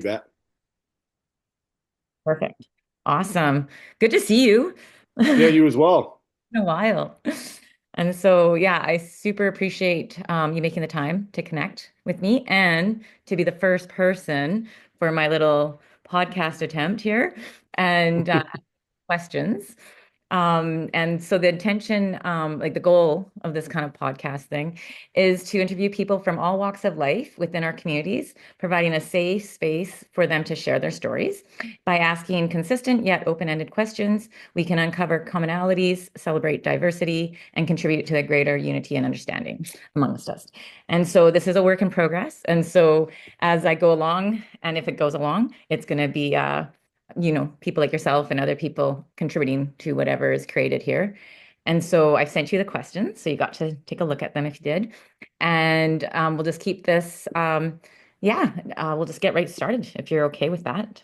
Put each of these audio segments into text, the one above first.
bet. Perfect. Awesome. Good to see you. Yeah, Been you as well. a while. And so, yeah, I super appreciate you making the time to connect with me and to be the first person for my little podcast attempt here and questions. And so the intention, like the goal of this kind of podcast thing is to interview people from all walks of life within our communities, providing a safe space for them to share their stories. By asking consistent yet open-ended questions, we can uncover commonalities, celebrate diversity, and contribute to a greater unity and understanding amongst us. And so this is a work in progress. And so as I go along, and if it goes along, it's going to be people like yourself and other people contributing to whatever is created here. And so I sent you the questions, so you got to take a look at them if you did. And we'll just keep this, we'll just get right started if you're okay with that.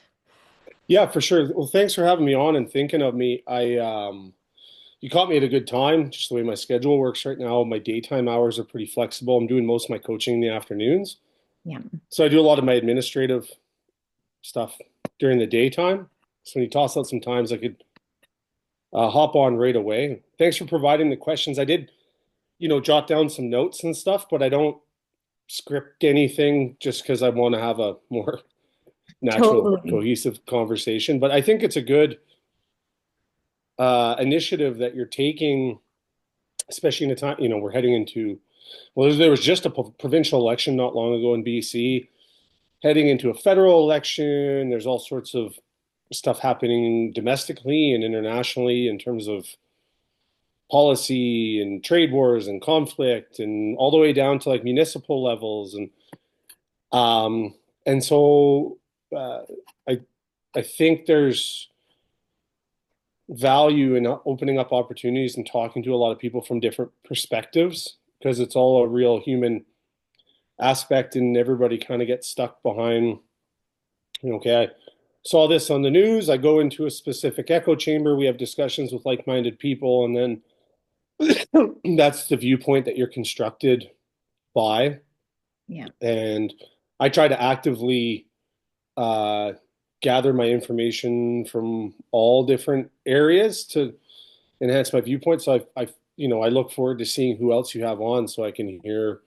Yeah, for sure. Well, thanks for having me on and thinking of me. You caught me at a good time, just the way my schedule works right now. My daytime hours are pretty flexible. I'm doing most of my coaching in the afternoons. Yeah, So I do a lot of my administrative stuff during the daytime. So when you toss out some times, I could hop on right away. Thanks for providing the questions. I did, jot down some notes and stuff, but I don't script anything just because I want to have a more natural, totally. cohesive conversation. But I think it's a good initiative that you're taking, especially in a time, we're heading into, well, there was just a provincial election not long ago in BC, heading into a federal election. There's all sorts of stuff happening domestically and internationally in terms of policy and trade wars and conflict and all the way down to like municipal levels um and so I I think there's value in opening up opportunities and talking to a lot of people from different perspectives because it's all a real human aspect and everybody kind of gets stuck behind, okay, I saw this on the news. I go into a specific echo chamber. We have discussions with like-minded people, and then that's the viewpoint that you're constructed by. Yeah. And I try to actively uh, gather my information from all different areas to enhance my viewpoint. So I look forward to seeing who else you have on so I can hear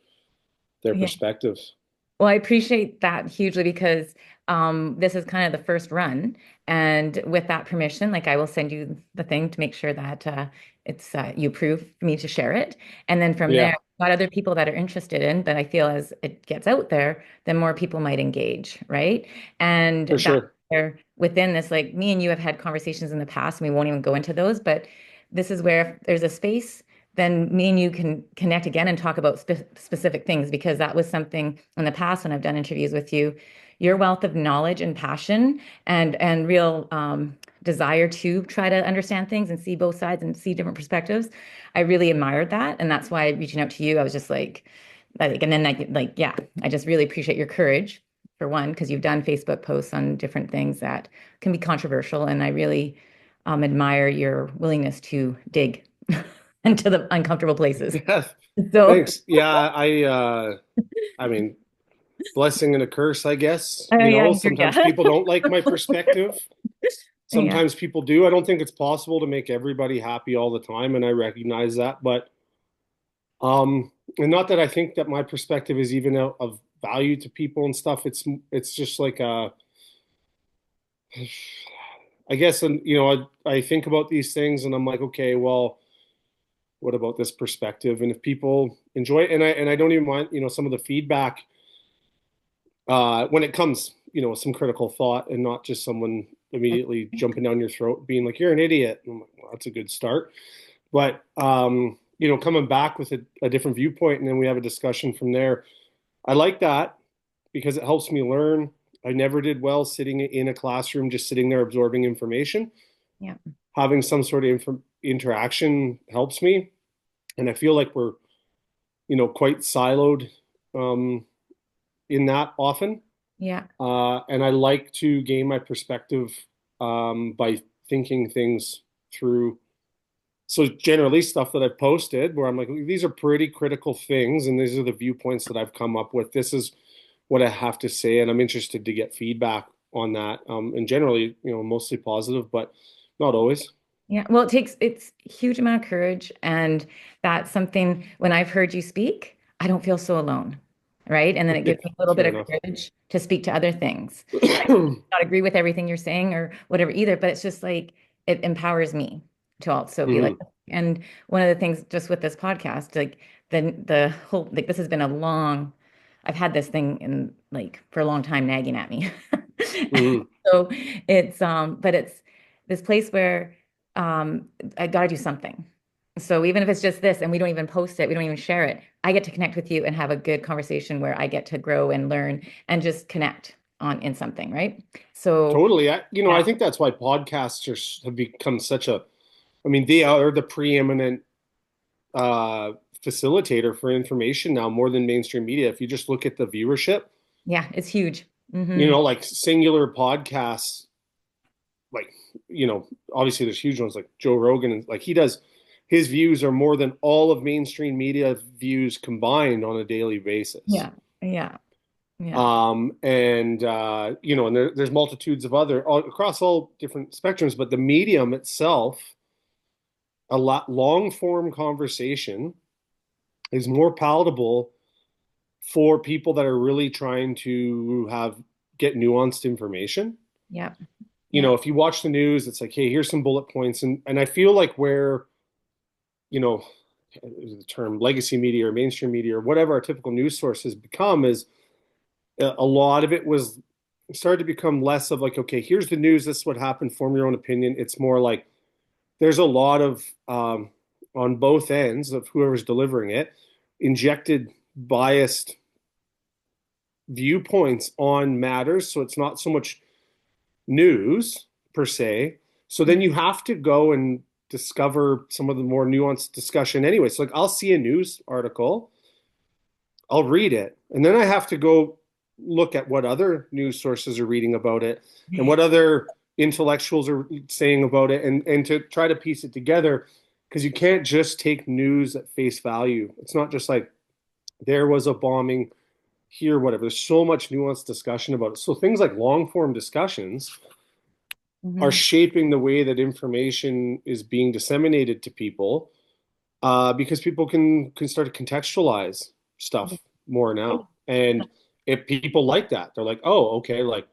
their Yeah. perspectives. Well, I appreciate that hugely because this is kind of the first run. And with that permission, like I will send you the thing to make sure that it's you approve for me to share it. And then from there, Yeah, got other people that are interested in that I feel as it gets out there, then more people might engage, right? And for that sure. there within this, like me and you have had conversations in the past, and we won't even go into those, but this is where if there's a space then me and you can connect again and talk about specific things because that was something in the past when I've done interviews with you. Your wealth of knowledge and passion and real desire to try to understand things and see both sides and see different perspectives. I really admired that, and that's why reaching out to you, I was just and then yeah, I just really appreciate your courage for one because you've done Facebook posts on different things that can be controversial, and I really admire your willingness to dig into the uncomfortable places. Yeah, So, thanks. Yeah, I mean, blessing and a curse, I guess. yeah, Sometimes yeah, people don't like my perspective. yeah, Sometimes people do. I don't think it's possible to make everybody happy all the time, and I recognize that. But and not that I think that my perspective is even of value to people and stuff. It's just like I guess, and I think about these things, and I'm like, okay, well, what about this perspective? And if people enjoy it, and I don't even mind, some of the feedback when it comes, some critical thought, and not just someone immediately jumping down your throat, being like, "You're an idiot." And I'm like, well, that's a good start. But coming back with a different viewpoint, and then we have a discussion from there. I like that because it helps me learn. I never did well sitting in a classroom, just sitting there absorbing information. yeah, Having some sort of interaction helps me, and I feel like we're, quite siloed um, in that often. yeah, And I like to gain my perspective by thinking things through. So generally, stuff that I've posted where I'm like, these are pretty critical things, and these are the viewpoints that I've come up with. This is what I have to say, and I'm interested to get feedback on that. And generally, mostly positive, but not always. Yeah, well, it's a huge amount of courage, and that's something when I've heard you speak, I don't feel so alone, right? And then it gives me a little bit Fair of enough. courage to speak to other things. I not agree with everything you're saying or whatever either, but it's just like it empowers me to also be like, Mhm. and one of the things just with this podcast, like the whole like this has been a long, I've had this thing in like for a long time nagging at me. Mhm. So but it's this place where I got to do something. So even if it's just this and we don't even post it, we don't even share it, I get to connect with you and have a good conversation where I get to grow and learn and just connect on in something, right? So Totally. I yeah, think that's why podcasts have become such a, I mean, they are the preeminent uh, facilitator for information now more than mainstream media. If you just look at the viewership, yeah, it's huge. Hmm. like singular podcasts, like, obviously there's huge ones like Joe Rogan, and like his views are more than all of mainstream media views combined on a daily basis. Yeah, yeah, yeah, And there's multitudes of other across all different spectrums, but the medium itself, a lot long form conversation is more palatable for people that are really trying to get nuanced information. yeah, yeah, If you watch the news, it's like, hey, here's some bullet points. And I feel like where, you know, the term legacy media or mainstream media or whatever our typical news source has become is a lot of it was started to become less of like, okay, here's the news, this is what happened, form your own opinion. It's more like there's a lot of on both ends of whoever's delivering it, injected biased viewpoints on matters. So it's not so much news per se. So then you have to go and discover some of the more nuanced discussion anyway. So like I'll see a news article, I'll read it, and then I have to go look at what other news sources are reading about it and what other intellectuals are saying about it and to try to piece it together because you can't just take news at face value. It's not just like there was a bombing here, whatever. There's so much nuanced discussion about it. So things like long form discussions are hmm shaping the way that information is being disseminated to people because people can start to contextualize stuff more now. And if people like that, they're like, oh, okay, like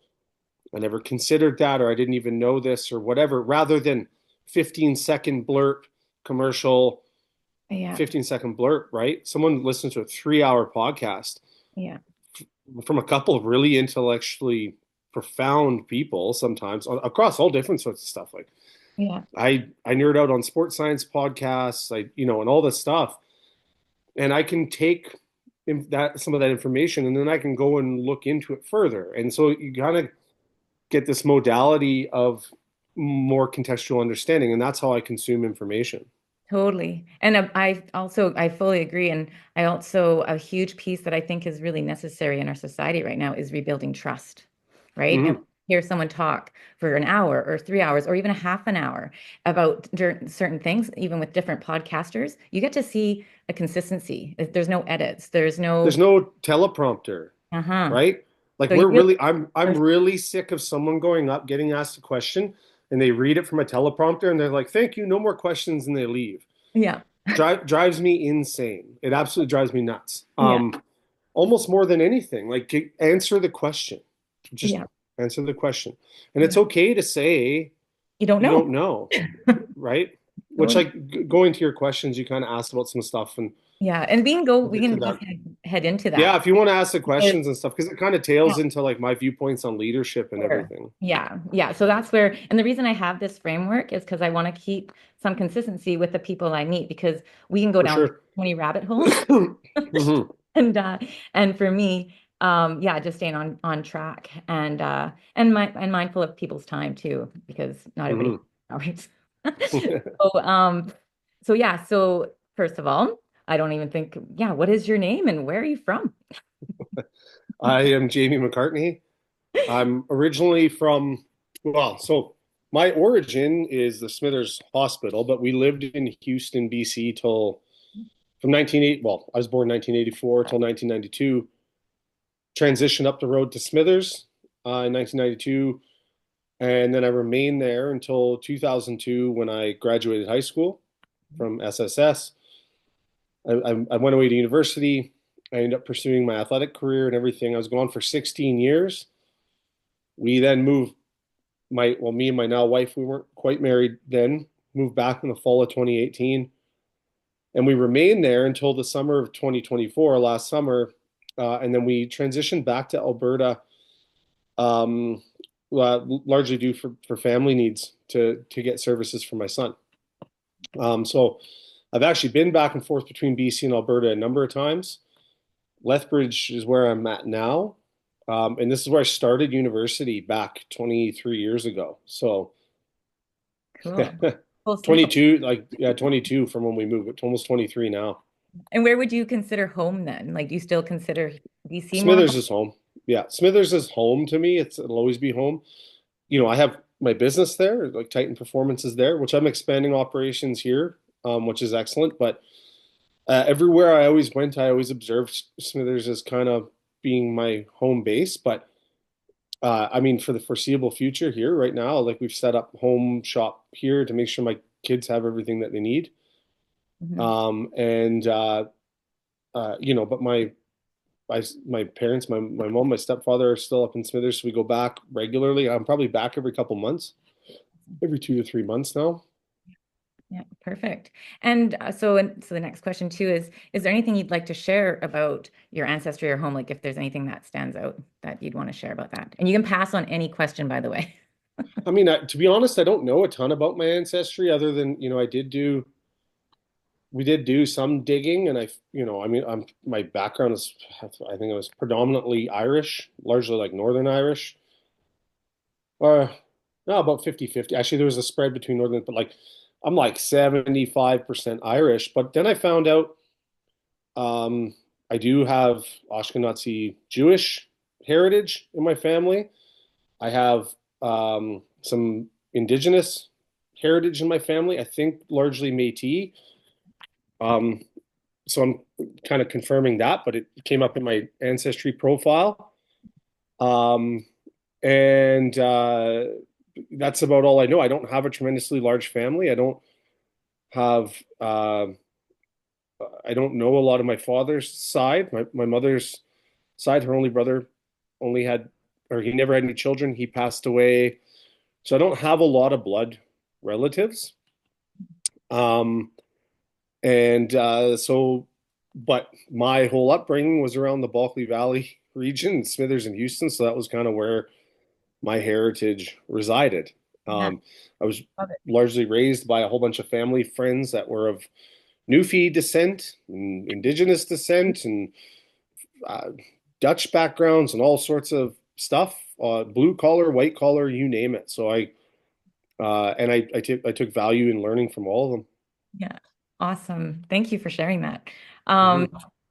I never considered that, or I didn't even know this, or whatever, rather than 15-second blurb commercial, yeah, 15-second blurb, right? Someone listens to a 3-hour podcast yeah, from a couple of really intellectually profound people sometimes across all different sorts of stuff. Like yeah. I nerd out on sports science podcasts, and all this stuff, and I can take that some of that information, and then I can go and look into it further. And so you kind of get this modality of more contextual understanding, and that's how I consume information. Totally. And I fully agree. And I also, a huge piece that I think is really necessary in our society right now is rebuilding trust, right? And Hmm. hear someone talk for an hour or 3 hours or even a half an hour about certain things, even with different podcasters, you get to see a consistency. There's no edits. There's There's no, no teleprompter, uh-huh. right? Like So you really, I'm really sick of someone going up, getting asked a question, and they read it from a teleprompter, and they're like, "Thank you, no more questions," and they leave. yeah, Drives me insane. It absolutely drives me nuts. yeah, Almost more than anything, like answer the question. Just yeah, answer the question, and it's yeah. okay to say You don't you know. don't know, right? Which, Totally. like, going to your questions, you kind of asked about some stuff, and Yeah. And we'll we get to can just that. head into Yeah, that. if you want to ask the Because questions and stuff, because it kind of tails into like my viewpoints on leadership and sure. everything. Yeah, yeah. So that's where, and the reason I have this framework is because I want to keep some consistency with the people I meet because we can go For down sure. 20 rabbit holes. Hmm. And for me, yeah, just staying on track and mindful of people's time too, because not everybody Hmm. has hours. So so yeah, so first of all, I don't even think, yeah, what is your name and where are you from? I am Jamie McCartney. I'm originally from, well, so my origin is the Smithers Hospital, but we lived in Houston, BC till from 1980. Well, I was born in 1984 till 1992. transitioned up the road to Smithers in 1992, and then I remained there until 2002 when I graduated high school from SSS. I went away to university. I ended up pursuing my athletic career and everything. I was gone for 16 years. We then moved me and my now wife, we weren't quite married then, moved back in the fall of 2018. And we remained there until the summer of 2024, last summer. And then we transitioned back to Alberta, um, largely due for family needs to get services for my son. So I've actually been back and forth between BC and Alberta a number of times. Lethbridge is where I'm at now. And this is where I started university back 23 years ago. So Cool. Full circle. 22, like, yeah, 22 from when we moved. It's almost 23 now. And where would you consider home then? Like, do you still consider BC more Smithers home? is home. Yeah, Smithers is home to me. It'll always be home. I have my business there, like Titan Performance is there, which I'm expanding operations here, which is excellent. But everywhere I always went, I always observed Smithers as kind of being my home base. But I mean, for the foreseeable future here, right now, like we've set up home shop here to make sure my kids have everything that they need. Mhm. And but my parents, my mom, my stepfather are still up in Smithers, so we go back regularly. I'm probably back every couple months, every 2 to 3 months now. Yeah, perfect. And so the next question too is there anything you'd like to share about your ancestry or home? Like if there's anything that stands out that you'd want to share about that. And you can pass on any question, by the way. I mean, to be honest, I don't know a ton about my ancestry other than, we did do some digging and I mean, my background is, I think I was predominantly Irish, largely like Northern Irish, or no, about 50-50. Actually, there was a spread between Northern, but like, I'm like 75% Irish, but then I found out, um, I do have Ashkenazi Jewish heritage in my family. I have some indigenous heritage in my family. I think largely Métis. Um, so I'm kind of confirming that, but it came up in my ancestry profile. Um, and that's about all I know. I don't have a tremendously large family. Have I don't know a lot of my father's side. My mother's side, her only brother only had, or he never had any children. He passed away. So I don't have a lot of blood relatives. Um, and but my whole upbringing was around the Bulkley Valley region, Smithers and Houston. So that was kind of where my heritage resided. Yeah, I was love it. largely raised by a whole bunch of family friends that were of Newfie descent and indigenous descent and uh, Dutch backgrounds and all sorts of stuff, blue collar, white collar, you name it. So I took value in learning from all of them. Yeah. Awesome. Thank you for sharing that. Mhm. Um,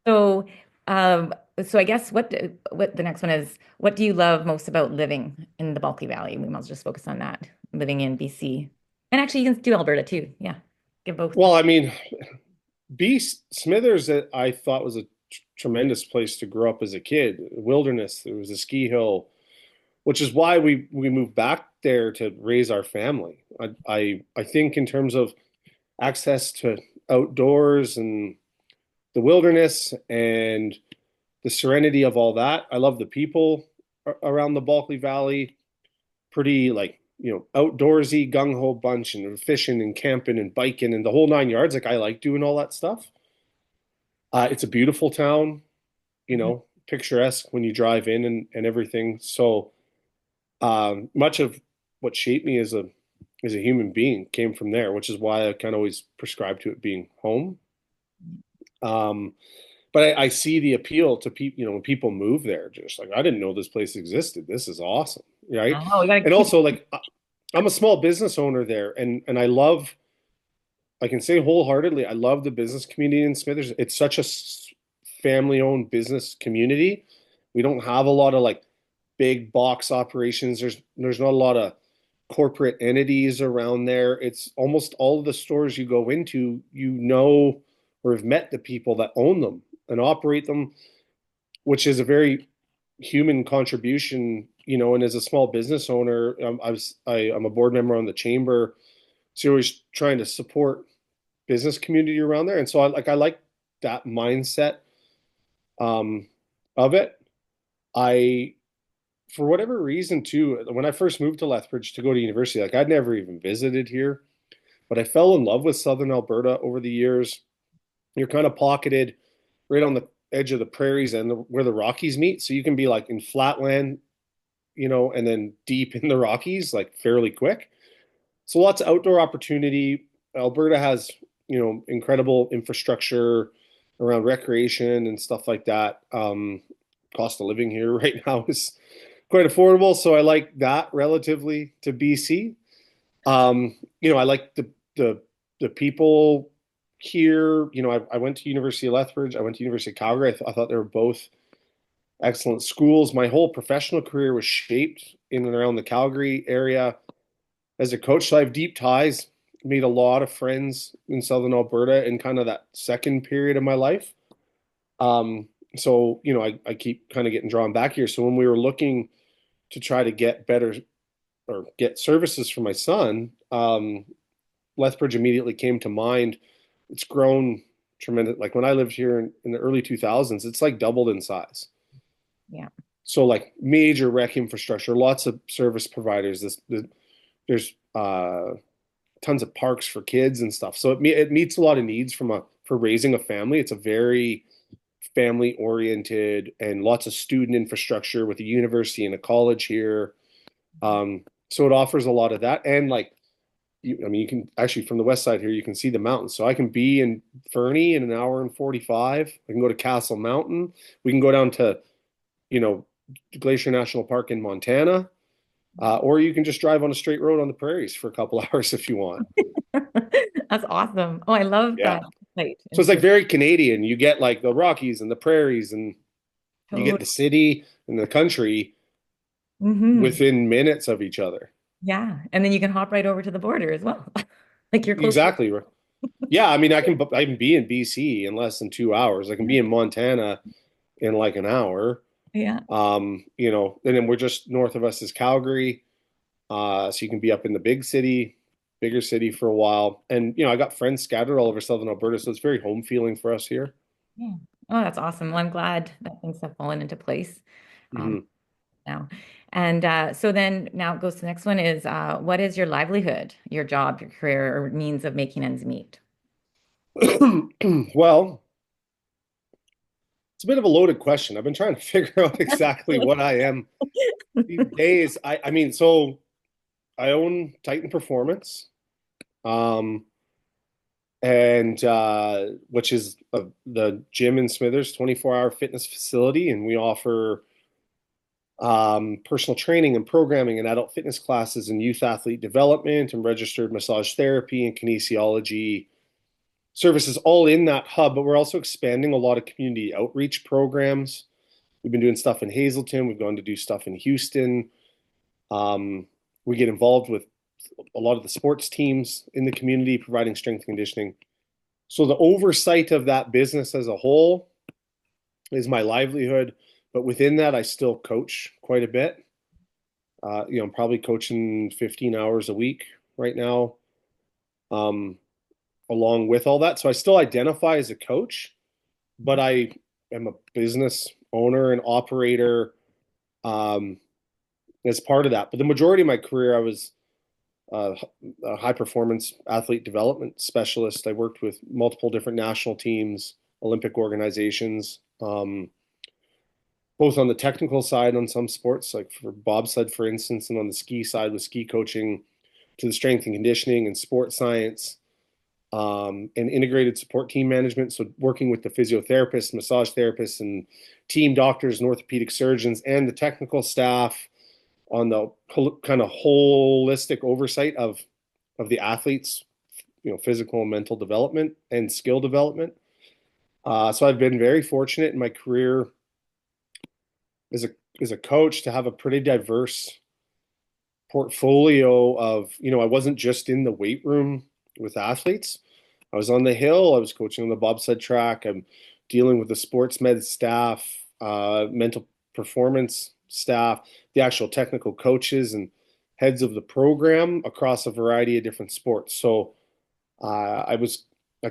so um, so I guess what the next one is, what do you love most about living in the Bulkley Valley? We must just focus on that, living in BC. And actually you can do Alberta too. Yeah. Give both. Well, I mean, B. Smithers, I thought was a tremendous place to grow up as a kid. Wilderness, there was a ski hill, which is why we moved back there to raise our family. I think in terms of access to outdoors and the wilderness and the serenity of all that. I love the people around the Bulkley Valley. Pretty like, outdoorsy, gung ho bunch and fishing and camping and biking and the whole 9 yards. Like I like doing all that stuff. It's a beautiful town, Mhm. picturesque when you drive in and everything. So much of what shaped me as a human being came from there, which is why I kind of always prescribe to it being home. Um, but I see the appeal to people, when people move there, just like I didn't know this place existed. This is awesome, right? I know we gotta And keep. also, like I'm a small business owner there, and I can say wholeheartedly, I love the business community in Smithers. It's such a family-owned business community. We don't have a lot of like big box operations. There's not a lot of corporate entities around there. It's almost all of the stores you go into, or have met the people that own them and operate them, which is a very human contribution, and as a small business owner, I'm a board member on the chamber, so you're always trying to support business community around there, and so I like that mindset um, of it. I For whatever reason too, when I first moved to Lethbridge to go to university, like I'd never even visited here, but I fell in love with Southern Alberta over the years. You're kind of pocketed right on the edge of the prairies and where the Rockies meet, so you can be like in flatland, and then deep in the Rockies, like fairly quick. So lots of outdoor opportunity. Alberta has, incredible infrastructure around recreation and stuff like that. Cost of living here right now is quite affordable, so I like that relatively to BC. I like the people here. I went to University of Lethbridge. I went to University of Calgary. I thought they were both excellent schools. My whole professional career was shaped in and around the Calgary area as a coach. So I have deep ties, made a lot of friends in Southern Alberta in kind of that second period of my life. So, I keep kind of getting drawn back here. So when we were looking to try to get better or get services for my son, Lethbridge immediately came to mind. It's grown tremendous. Like when I lived here in the early 2000s, it's like doubled in size. Yeah. So like major rec infrastructure, lots of service providers. There's tons of parks for kids and stuff. So it meets a lot of needs for raising a family. It's a very family oriented and lots of student infrastructure with a university and a college here. So it offers a lot of that. And like, you can actually from the west side here, you can see the mountains. So I can be in Fernie in an hour and 45. I can go to Castle Mountain. We can go down to, you know, Glacier National Park in Montana. Or you can just drive on a straight road on the prairies for a couple hours if you want. That's awesome. Oh, I love Yeah. that insight So it's like into very Canadian. You get like the Rockies and the prairies, and you get totally. the city and the country Hmm. within minutes of each other. Yeah. And then you can hop right over to the border as well. Like you're close to Exactly. Yeah, I mean, I can be in BC in less than 2 hours. I can be in Montana in like an hour. yeah. And then we're just north of us is Calgary. So you can be up in the bigger city for a while. And I got friends scattered all over southern Alberta, so it's very home feeling for us here. Yeah. Oh, that's awesome. Well, I'm glad that things have fallen into place Mhm. now. And so then now it goes to the next one is what is your livelihood, your job, your career, or means of making ends meet? Well, it's a bit of a loaded question. I've been trying to figure out exactly what I am these days. I mean, so I own Titan Performance, um, and which is the gym in Smithers, 24-hour fitness facility, and we offer personal training and programming and adult fitness classes and youth athlete development and registered massage therapy and kinesiology services all in that hub. But we're also expanding a lot of community outreach programs. We've been doing stuff in Hazleton. We've gone to do stuff in Houston. Um, we get involved with a lot of the sports teams in the community, providing strength and conditioning. So the oversight of that business as a whole is my livelihood. But within that, I still coach quite a bit. I'm probably coaching 15 hours a week right now, um, along with all that. So I still identify as a coach, but I am a business owner and operator, um, as part of that. But the majority of my career, I was a high performance athlete development specialist. I worked with multiple different national teams, Olympic organizations, both on the technical side on some sports, like for bobsled, for instance, and on the ski side with ski coaching to the strength and conditioning and sports science, and integrated support team management. So working with the physiotherapists, massage therapists, and team doctors and orthopedic surgeons and the technical staff on the kind of holistic oversight of the athletes, physical and mental development and skill development. So I've been very fortunate in my career as a coach to have a pretty diverse portfolio of, I wasn't just in the weight room with athletes. I was on the hill. I was coaching on the bobsled track. I'm dealing with the sports med staff, mental performance staff, the actual technical coaches and heads of the program across a variety of different sports. So I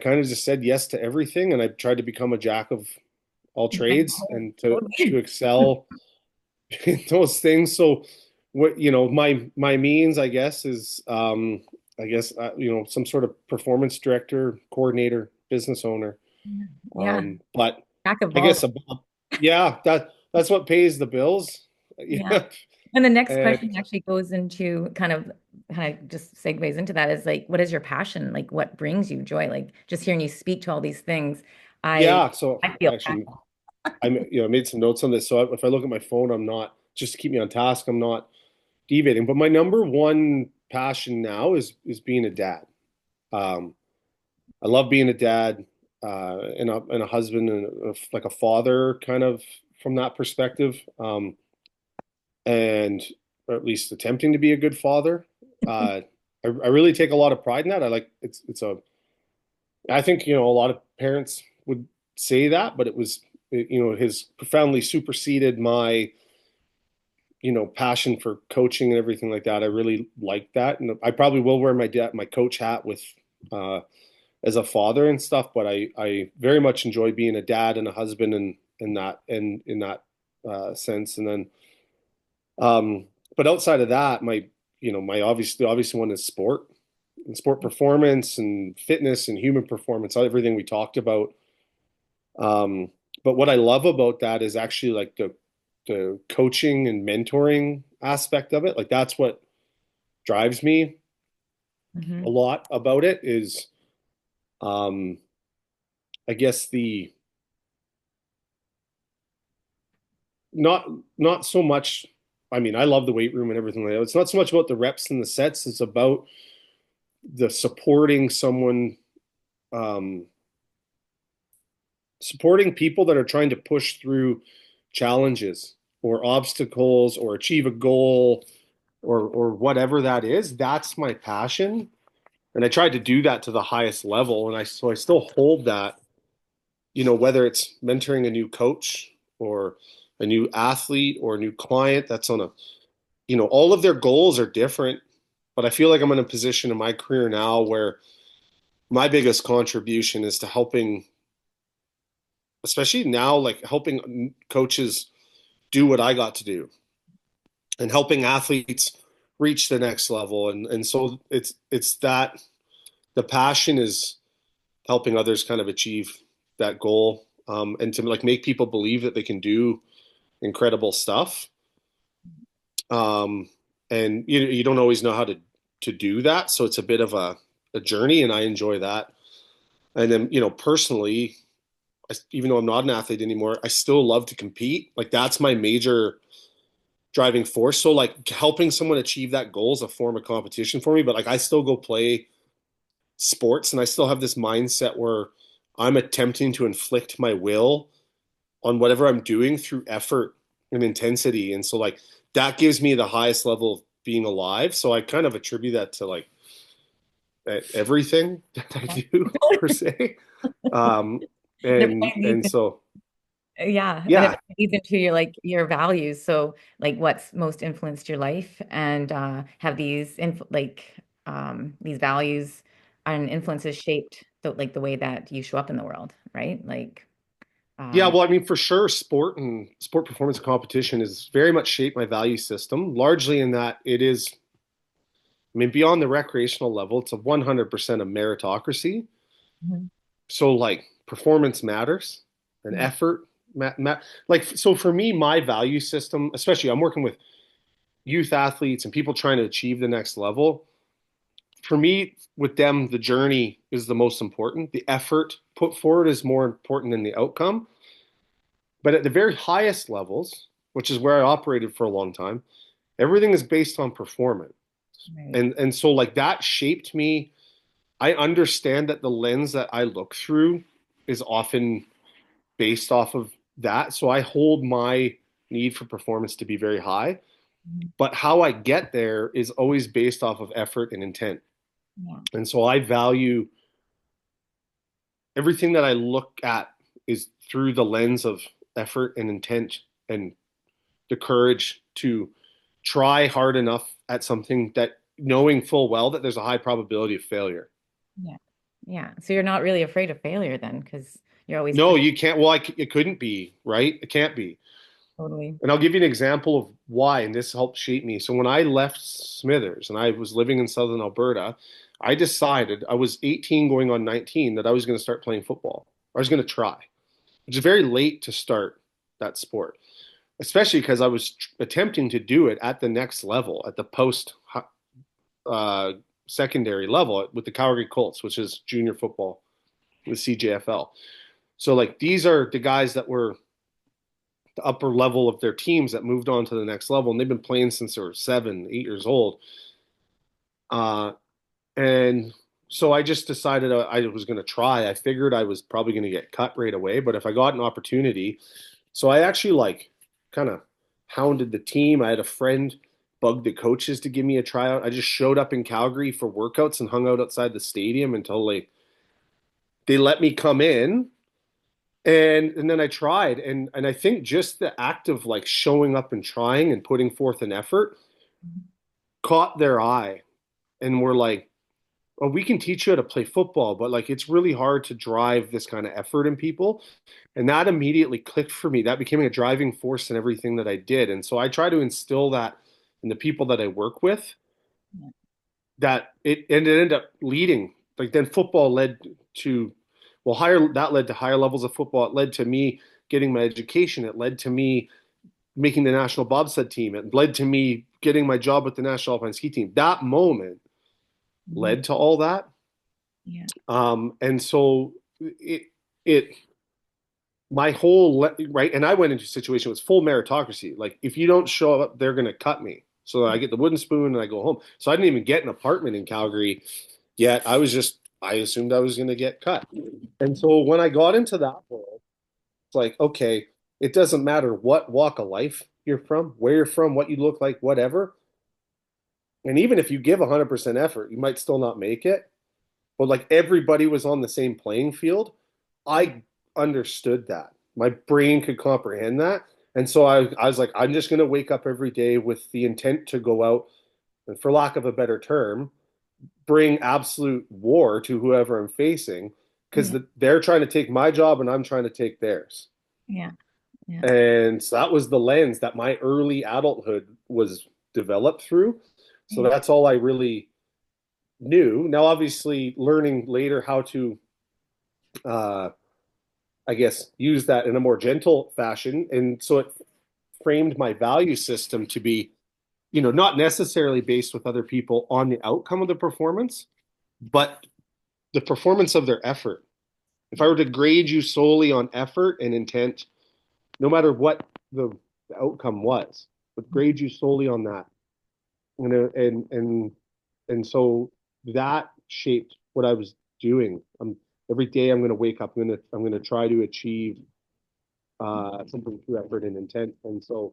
kind of just said yes to everything, and I tried to become a jack of all Yeah, trades and to totally. excel in those things. So what, my means, I guess, is some sort of performance director, coordinator, business owner. Yeah, But jack of I all. guess yeah, that's what pays the bills. Yeah. Yeah. And the next And question actually goes into kind of just segues into that is like, what is your passion? Like, what brings you joy? Like, just hearing you speak to all these things, I yeah, so I feel actually passion. I made some notes on this. So if I look at my phone, I'm not, just to keep me on task, I'm not deviating. But my number one passion now is being a dad. Um, I love being a dad, and a husband and like a father kind of from that perspective. And or at least attempting to be a good father. I really take a lot of pride in that. I like I think, a lot of parents would say that, but has profoundly superseded my, passion for coaching and everything like that. I really like that. And I probably will wear my coach hat with, uh, as a father and stuff, but I very much enjoy being a dad and a husband and in that sense. And then, um, but outside of that, my obviously one is sport and sport performance and fitness and human performance, everything we talked about. Um, but what I love about that is actually like the coaching and mentoring aspect of it. Like that's what drives me a Hmm. lot about it is, um, I guess the not not so much. I mean, I love the weight room and everything like that. It's not so much about the reps and the sets. It's about the um, supporting people that are trying to push through challenges or obstacles or achieve a goal or whatever that is. That's my passion. And I tried to do that to the highest level. And I still hold that, whether it's mentoring a new coach or a new athlete or a new client that's on all of their goals are different. But I feel like I'm in a position in my career now where my biggest contribution is to helping, especially now, like helping coaches do what I got to do and helping athletes reach the next level. And so it's that the passion is helping others kind of achieve that goal, and to like make people believe that they can do incredible stuff. Um, and you don't always know how to do that, so it's a bit of a journey, and I enjoy that. And then personally, even though I'm not an athlete anymore, I still love to compete. Like that's my major driving force. So like helping someone achieve that goal is a form of competition for me, but like I still go play sports and I still have this mindset where I'm attempting to inflict my will on whatever I'm doing through effort and intensity. And so like that gives me the highest level of being alive. So I kind of attribute that to like everything that I do per se. Um, And it and probably and leads so Yeah, and yeah, it leads into your like your values. So like what's most influenced your life and have these values and influences shaped the way that you show up in the world, right? Like Yeah, um well, I mean, for sure, sport and sport performance and competition has very much shaped my value system, largely in that it is, I mean, beyond the recreational level, it's a 100% a meritocracy. Mhm. So, like, performance matters and Yeah. effort. Like, so for me, my value system, especially I'm working with youth athletes and people trying to achieve the next level. For me, with them, the journey is the most important. The effort put forward is more important than the outcome. But at the very highest levels, which is where I operated for a long time, everything is based on performance. Right. And so like that shaped me. I understand that the lens that I look through is often based off of that. So I hold my need for performance to be very high. Mhm. But how I get there is always based off of effort and intent. Yeah. And so I value everything that I look at is through the lens of effort and intent and the courage to try hard enough at something that knowing full well that there's a high probability of failure. Yeah. Yeah. So you're not really afraid of failure then, because you're always No, pushing. you can't. Well, it couldn't be, right? It can't be. Totally. And I'll give you an example of why, and this helped shape me. So when I left Smithers and I was living in Southern Alberta, I decided I was 18 going on 19 that I was going to start playing football. I was going to try, which is very late to start that sport, especially because I was attempting to do it at the next level, at the post uh, secondary level with the Calgary Colts, which is junior football, the CJFL. So like these are the guys that were the upper level of their teams that moved on to the next level, and they've been playing since they were 7, 8 years old. Uh, and so I just decided I was going to try. I figured I was probably going to get cut right away, but if I got an opportunity, so I actually like kind of hounded the team. I had a friend bug the coaches to give me a tryout. I just showed up in Calgary for workouts and hung out outside the stadium until like they let me come in. And then I tried, and I think just the act of like showing up and trying and putting forth an effort caught their eye, and were like, "Oh, we can teach you how to play football, but like it's really hard to drive this kind of effort in people." And that immediately clicked for me. That became a driving force in everything that I did. And so I try to instill that in the people that I work with, Yeah. that it and it ended up leading. Like then football led to well, higher that led to higher levels of football. It led to me getting my education. It led to me making the national bobsled team. It led to me getting my job with the national alpine ski team. That moment Mhm. led to all that. Yeah. And so it my whole right, and I went into a situation with full meritocracy. Like if you don't show up, they're going to cut me. So I get the wooden spoon and I go home. So I didn't even get an apartment in Calgary yet. I assumed I was going to get cut. And so when I got into that world, it's like, okay, it doesn't matter what walk of life you're from, where you're from, what you look like, whatever. And even if you give 100% effort, you might still not make it. But like everybody was on the same playing field. I understood that. My brain could comprehend that. And so I was like, I'm just going to wake up every day with the intent to go out and, for lack of a better term, bring absolute war to whoever I'm facing because Yeah. they're trying to take my job and I'm trying to take theirs. Yeah. Yeah. And so that was the lens that my early adulthood was developed through. So Yeah. that's all I really knew. Now, obviously, learning later how to, uh, I guess, use that in a more gentle fashion. And so it framed my value system to be, not necessarily based with other people on the outcome of the performance, but the performance of their effort. If I were to grade you solely on effort and intent, no matter what the outcome was, but grade you solely on that. And so that shaped what I was doing. Every day I'm going to wake up. I'm going to try to achieve something through effort and intent. And so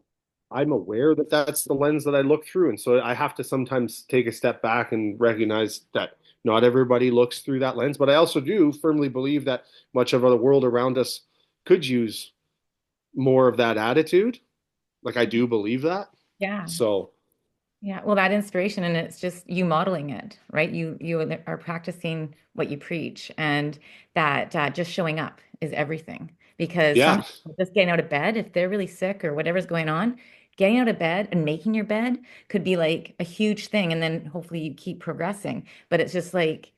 I'm aware that that's the lens that I look through. And so I have to sometimes take a step back and recognize that not everybody looks through that lens. But I also do firmly believe that much of the world around us could use more of that attitude. Like I do believe that. Yeah. So Yeah, well, that inspiration, and it's just you modeling it, right? You are practicing what you preach, and that just showing up is everything. Because some yeah, people just getting out of bed, if they're really sick or whatever's going on, getting out of bed and making your bed could be like a huge thing, and then hopefully you keep progressing. But it's just like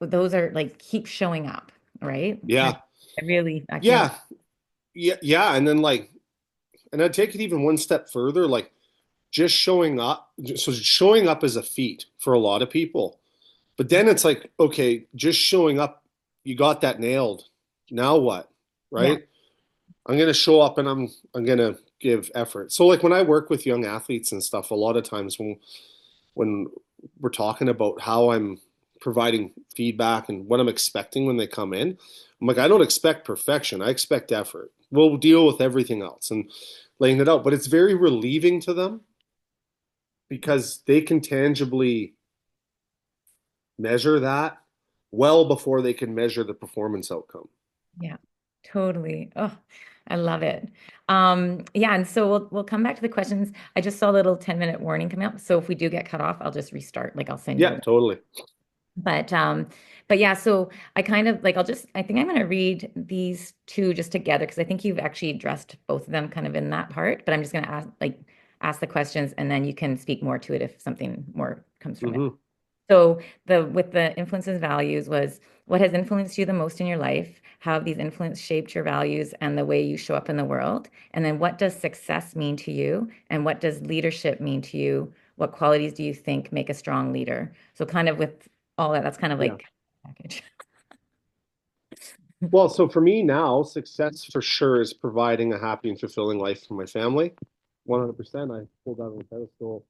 those are like keep showing up, right? And yeah, I can't. yeah, yeah. And I'd take it even one step further, like just showing up. So showing up is a feat for a lot of people. But then it's like, okay, just showing up, you got that nailed. Now what? Yeah, Right? I'm gonna show up and I'm gonna give effort. So like when I work with young athletes and stuff, a lot of times when we're talking about how I'm providing feedback and what I'm expecting when they come in, I'm like, I don't expect perfection. I expect effort. We'll deal with everything else and laying it out. But it's very relieving to them because they can tangibly measure that well before they can measure the performance outcome. yeah, totally. Oh. I love it. Yeah, and so we'll come back to the questions. I just saw a little 10-minute warning come up. So if we do get cut off, I'll just restart. Like I'll send you Yeah, a totally. but but yeah, so I kind of like I think I'm gonna read these two just together because I think you've actually addressed both of them kind of in that part, but I'm just gonna ask the questions and then you can speak more to it if something more comes from it. Hmm. So the with the influences and values was what has influenced you the most in your life? How have these influences shaped your values and the way you show up in the world? And then what does success mean to you? And what does leadership mean to you? What qualities do you think make a strong leader? So kind of with all that, that's kind of Yeah. like package. Well, so for me now, success for sure is providing a happy and fulfilling life for my family. 100%. I hold that on the pedestal.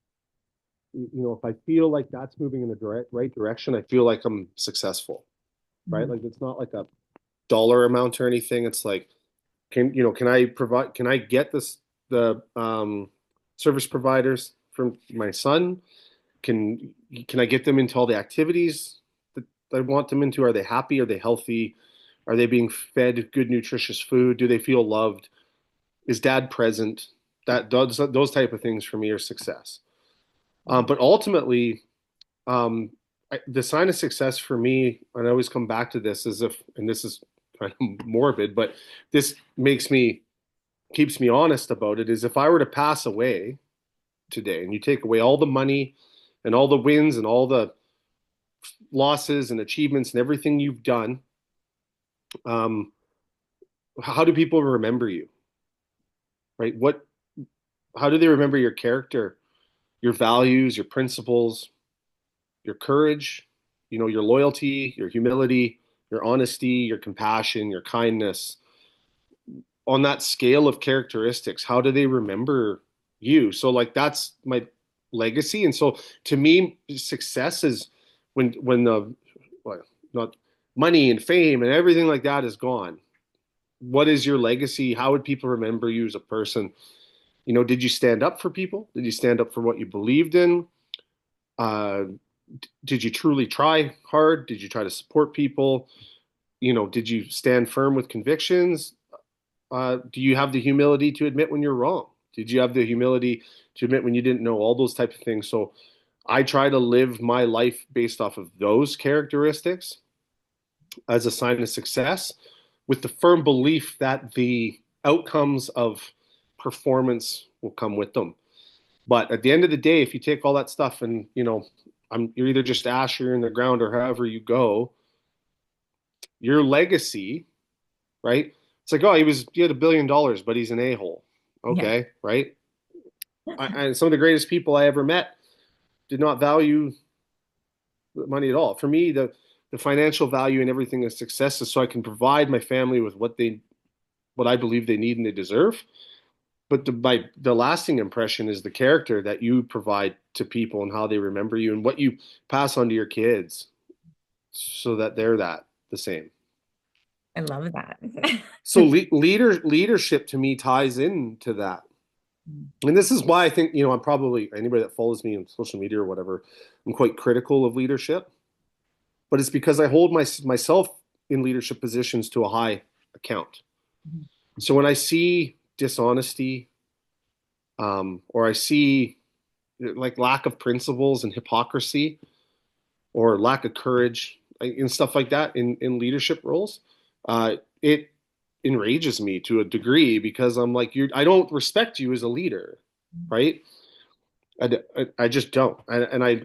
If I feel like that's moving in the right direction, I feel like I'm successful, right? Mhm. Like it's not like a dollar amount or anything. It's like, can I get the service providers from my son? Can can I get them into all the activities that I want them into? Are they happy? Are they healthy? Are they being fed good, nutritious food? Do they feel loved? Is dad present? Those type of things for me are success. But ultimately, the sign of success for me, and I always come back to this, as if, and this is kind of morbid, but this keeps me honest about it, is if I were to pass away today and you take away all the money and all the wins and all the losses and achievements and everything you've done, um, how do people remember you, right? How do they remember your character, your values, your principles, your courage, your loyalty, your humility, your honesty, your compassion, your kindness? On that scale of characteristics, how do they remember you? So like that's my legacy. And so to me, success is when the well, not money and fame and everything like that is gone. What is your legacy? How would people remember you as a person? Did you stand up for people? Did you stand up for what you believed in? Uh, did you truly try hard? Did you try to support people? Did you stand firm with convictions? Do you have the humility to admit when you're wrong? Did you have the humility to admit when you didn't know? All those type of things. So I try to live my life based off of those characteristics as a sign of success, with the firm belief that the outcomes of performance will come with them. But at the end of the day, if you take all that stuff and you're either just ash or you're in the ground or however you go, your legacy, right? It's like, oh, he had $1 billion, but he's an a-hole. Yeah, Okay, right? And some of the greatest people I ever met did not value money at all. For me, the financial value and everything is success is so I can provide my family with what I believe they need and they deserve. But the lasting impression is the character that you provide to people and how they remember you and what you pass on to your kids so that they're the same. I love that. So leadership to me ties into that. And this is why I think, I'm probably anybody that follows me on social media or whatever, I'm quite critical of leadership, but it's because I hold myself in leadership positions to a high account. So when I see dishonesty, or I see like lack of principles and hypocrisy or lack of courage and stuff like that in leadership roles, it enrages me to a degree because I'm like, I don't respect you as a leader, right? I just don't. I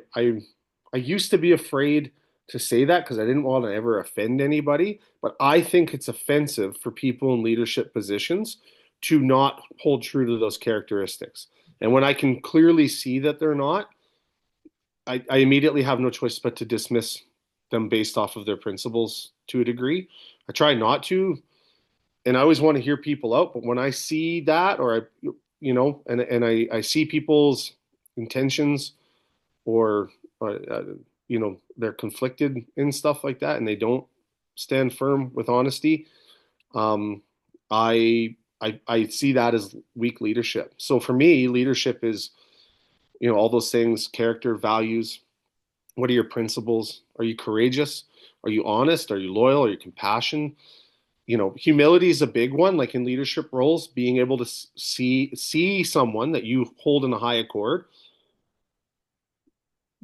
used to be afraid to say that because I didn't want to ever offend anybody. But I think it's offensive for people in leadership positions to not hold true to those characteristics. And when I can clearly see that they're not, I immediately have no choice but to dismiss them based off of their principles to a degree. I try not to, and I always want to hear people out. But when I see that, or I see people's intentions, or they're conflicted in stuff like that, and they don't stand firm with honesty, um, I see that as weak leadership. So for me, leadership is all those things: character, values. What are your principles? Are you courageous? Are you honest? Are you loyal? Are you compassionate? humility is a big one, like in leadership roles, being able to see someone that you hold in a high accord.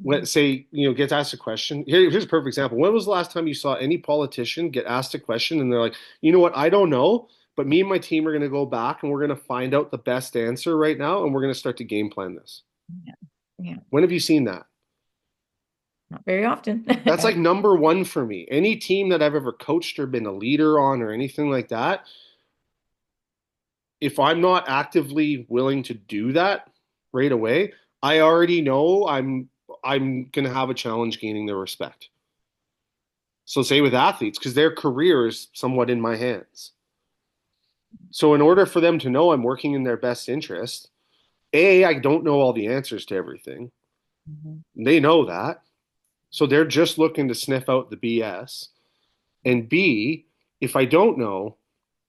Let's say, gets asked a question. Here's a perfect example. When was the last time you saw any politician get asked a question and they're like, you know what, I don't know, but me and my team are going to go back and we're going to find out the best answer right now and we're going to start to game plan this. Yeah. Yeah. When have you seen that? Not very often. That's like number one for me. Any team that I've ever coached or been a leader on or anything like that, if I'm not actively willing to do that right away, I already know I'm going to have a challenge gaining their respect. So say with athletes, because their career is somewhat in my hands. So in order for them to know I'm working in their best interest, A, I don't know all the answers to everything. Mhm. They know that. So they're just looking to sniff out the BS. And B, if I don't know,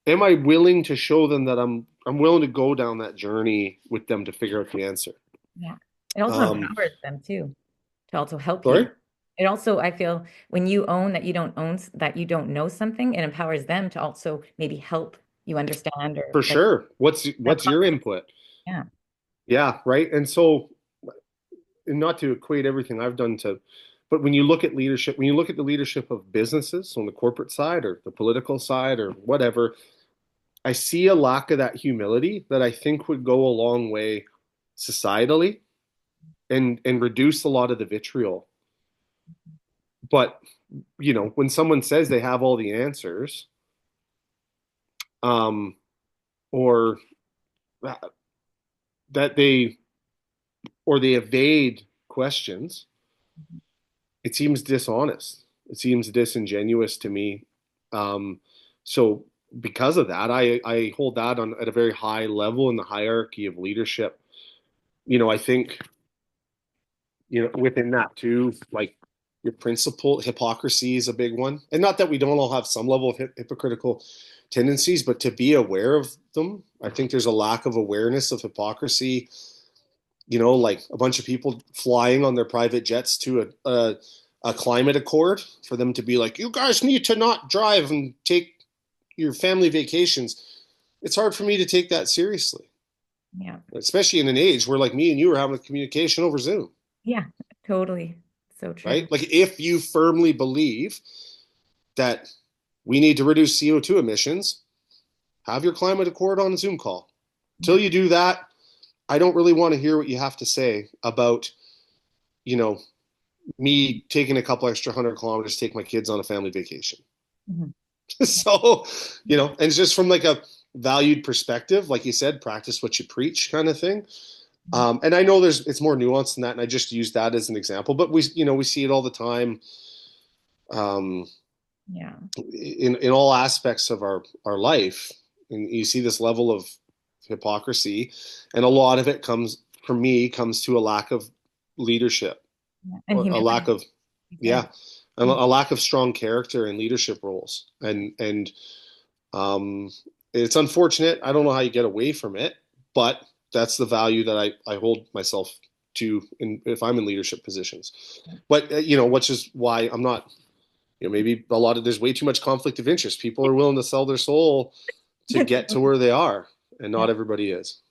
am I willing to show them that I'm willing to go down that journey with them to figure out the answer? Yeah. It also Um, empowers them too to also help you. sorry? It also, I feel, when you own that you don't own that you don't know something, it empowers them to also maybe help you understand or For like sure. the What's your process. input? Yeah. Yeah, right. And so, and not to equate everything I've done to, but when you look at leadership, when you look at the leadership of businesses on the corporate side or the political side or whatever, I see a lack of that humility that I think would go a long way societally and reduce a lot of the vitriol. But when someone says they have all the answers, um, or that they evade questions, it seems dishonest. It seems disingenuous to me. Um, so because of that, I hold that on at a very high level in the hierarchy of leadership. I think, within that too, like your principle, hypocrisy is a big one. And not that we don't all have some level of hypocritical tendencies, but to be aware of them, I think there's a lack of awareness of hypocrisy. Like a bunch of people flying on their private jets to a climate accord for them to be like, you guys need to not drive and take your family vacations. It's hard for me to take that seriously, Yeah. especially in an age where like me and you are having a communication over Zoom, Yeah. Totally. So true. right? Like if you firmly believe that we need to reduce CO2 emissions, have your climate accord on a Zoom call. Till Yeah. you do that, I don't really want to hear what you have to say about, you know, me taking a couple extra 100 kilometers to take my kids on a family vacation. Mhm. So, and it's just from like a valued perspective, like you said, practice what you preach kind of thing. And I know it's more nuanced than that, and I just use that as an example, but we see it all the time, um, Yeah. in all aspects of our life, and you see this level of hypocrisy, and a lot of it comes to a lack of leadership, Yeah. And or a lack humility, of, you yeah, said. a Mhm. lack of strong character in leadership roles, and um, it's unfortunate. I don't know how you get away from it, but that's the value that I hold myself to if I'm in leadership positions. But which is why I'm not. Maybe there's way too much conflict of interest. People are willing to sell their soul to get to where they are, and Yeah. not everybody is.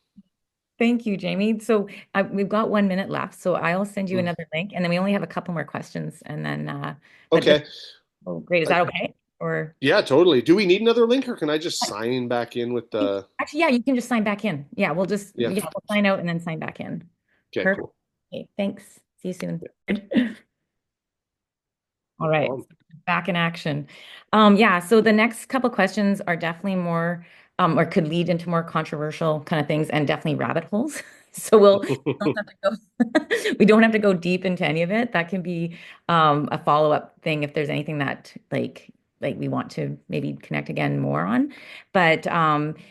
Thank you, Jamie. So we've got 1 minute left, so I'll send you Mm. another link, and then we only have a couple more questions, and then but this Okay. oh great. Is Uh, that okay? Or yeah, totally. Do we need another link, or can I just sign back in with the? actually, yeah, you can just sign back in. Yeah, Yeah. we'll sign out and then sign back in. Okay. Perfect. Cool. Okay, thanks. See you soon. Yeah, All no right, problem. back in action. Yeah, so the next couple questions are definitely more, or could lead into more controversial kind of things and definitely rabbit holes. So don't have to go, we don't have to go deep into any of it. That can be a follow-up thing if there's anything that like we want to maybe connect again more on. But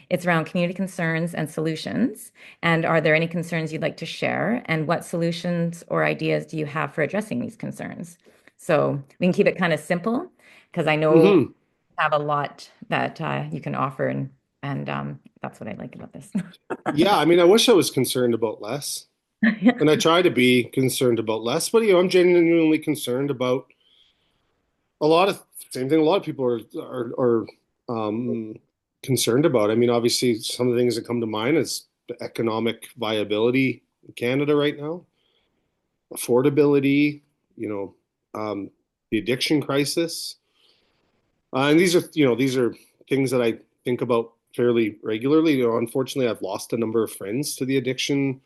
it's around community concerns and solutions. And are there any concerns you'd like to share? And what solutions or ideas do you have for addressing these concerns? So we can keep it kind of simple because I know you Hmm. have a lot that you can offer, and that's what I like about this. Yeah, I mean, I wish I was concerned about less, and I try to be concerned about less, but I'm genuinely concerned about a lot of same thing. A lot of people are um, concerned about. I mean, obviously, some of the things that come to mind is the economic viability in Canada right now, affordability, you know, the addiction crisis. And these are things that I think about fairly regularly. Unfortunately, I've lost a number of friends to the addiction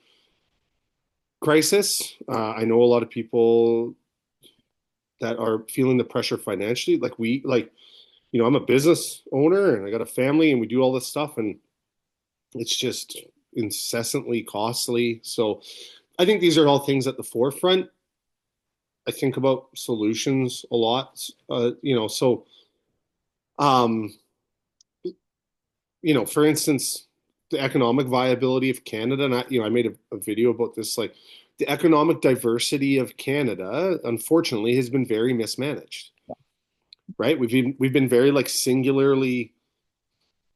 crisis. I know a lot of people that are feeling the pressure financially. I'm a business owner and I got a family and we do all this stuff and it's just incessantly costly. So I think these are all things at the forefront. I think about solutions a lot. Um, for instance, the economic viability of Canada, and I made a video about this, like the economic diversity of Canada, unfortunately, has been very mismanaged, right? We've been very like singularly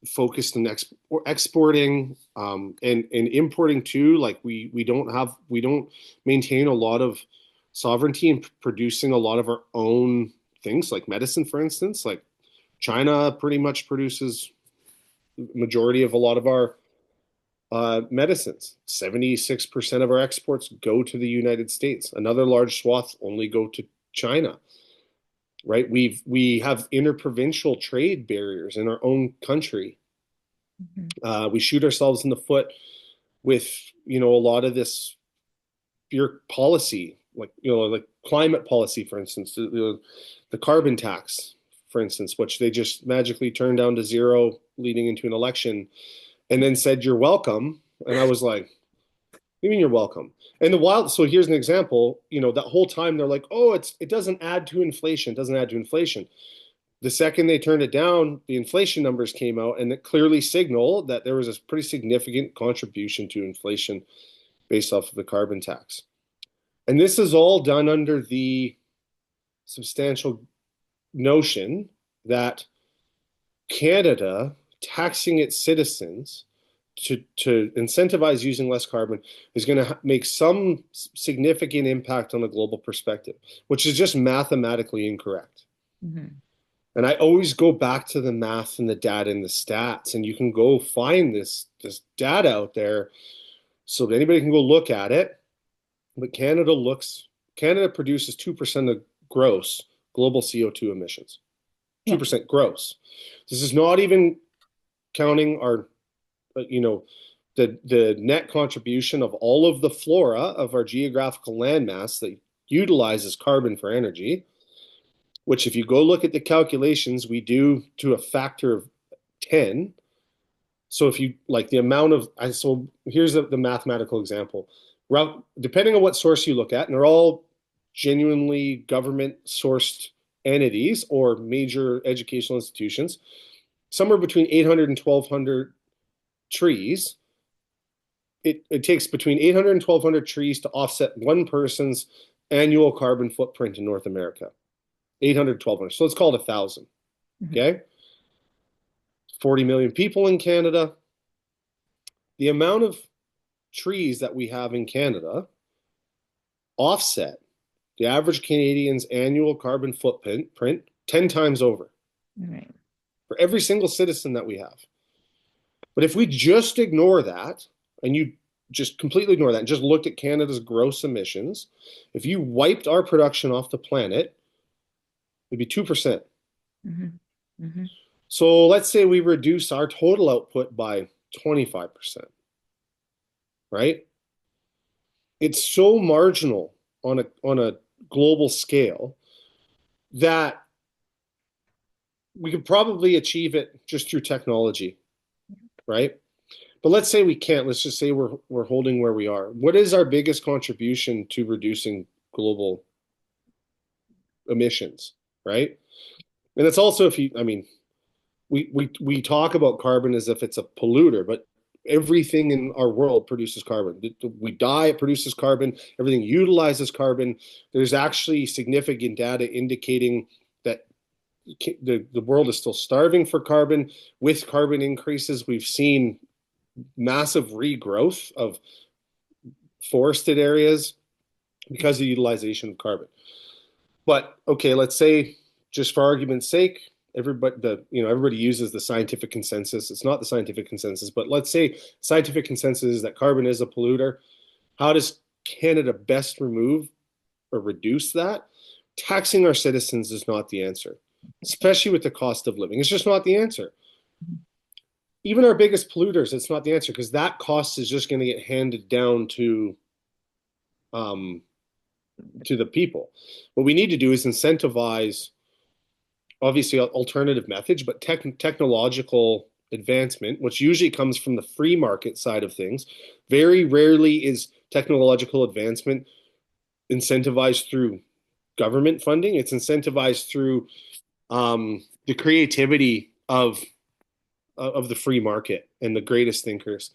focused on exporting and importing too. Like we don't maintain a lot of sovereignty in producing a lot of our own things, like medicine, for instance. Like China pretty much produces majority of a lot of our medicines. 76% of our exports go to the United States. Another large swath only go to China, right? We have interprovincial trade barriers in our own country. Mhm. We shoot ourselves in the foot with, a lot of this pure policy, like climate policy, for instance, the carbon tax, for instance, which they just magically turned down to zero leading into an election and then said, you're welcome. And I was like, you mean you're welcome? And so here's an example, that whole time they're like, oh, it doesn't add to inflation, it doesn't add to inflation. The second they turned it down, the inflation numbers came out and it clearly signaled that there was a pretty significant contribution to inflation based off of the carbon tax. And this is all done under the substantial notion that Canada taxing its citizens to incentivize using less carbon is going to make some significant impact on a global perspective, which is just mathematically incorrect. Mhm. And I always go back to the math and the data and the stats, and you can go find this data out there so that anybody can go look at it. But Canada produces 2% of gross global CO2 emissions. Yeah. 2% gross. This is not even counting our, you know, the net contribution of all of the flora of our geographical landmass that utilizes carbon for energy, which if you go look at the calculations, we do to a factor of 10. So if you like the amount of, so here's the mathematical example. Depending on what source you look at, and they're all genuinely government sourced entities or major educational institutions, somewhere between 800 and 1200 trees. It takes between 800 and 1200 trees to offset one person's annual carbon footprint in North America. 800, 1200. So let's call it 1,000. Mhm. Okay. 40 million people in Canada. The amount of trees that we have in Canada offset the average Canadian's annual carbon footprint 10 times over All right. for every single citizen that we have. But if we just ignore that, and you just completely ignore that and just looked at Canada's gross emissions, if you wiped our production off the planet, it'd be 2%. Mhm. Mhm. So let's say we reduce our total output by 25%, right? It's so marginal on a global scale that we could probably achieve it just through technology, right? But let's say we can't. Let's just say we're holding where we are. What is our biggest contribution to reducing global emissions, right? And it's also if you, I mean, we talk about carbon as if it's a polluter, but everything in our world produces carbon. We die, it produces carbon. Everything utilizes carbon. There's actually significant data indicating that the world is still starving for carbon. With carbon increases, we've seen massive regrowth of forested areas because of the utilization of carbon. But okay, let's say, just for argument's sake, everybody uses the scientific consensus. It's not the scientific consensus, but let's say scientific consensus is that carbon is a polluter. How does Canada best remove or reduce that? Taxing our citizens is not the answer, especially with the cost of living. It's just not the answer. Even our biggest polluters, it's not the answer because that cost is just going to get handed down um, to the people. What we need to do is incentivize, obviously, alternative methods, but technological advancement, which usually comes from the free market side of things. Very rarely is technological advancement incentivized through government funding. It's incentivized through the creativity of the free market and the greatest thinkers.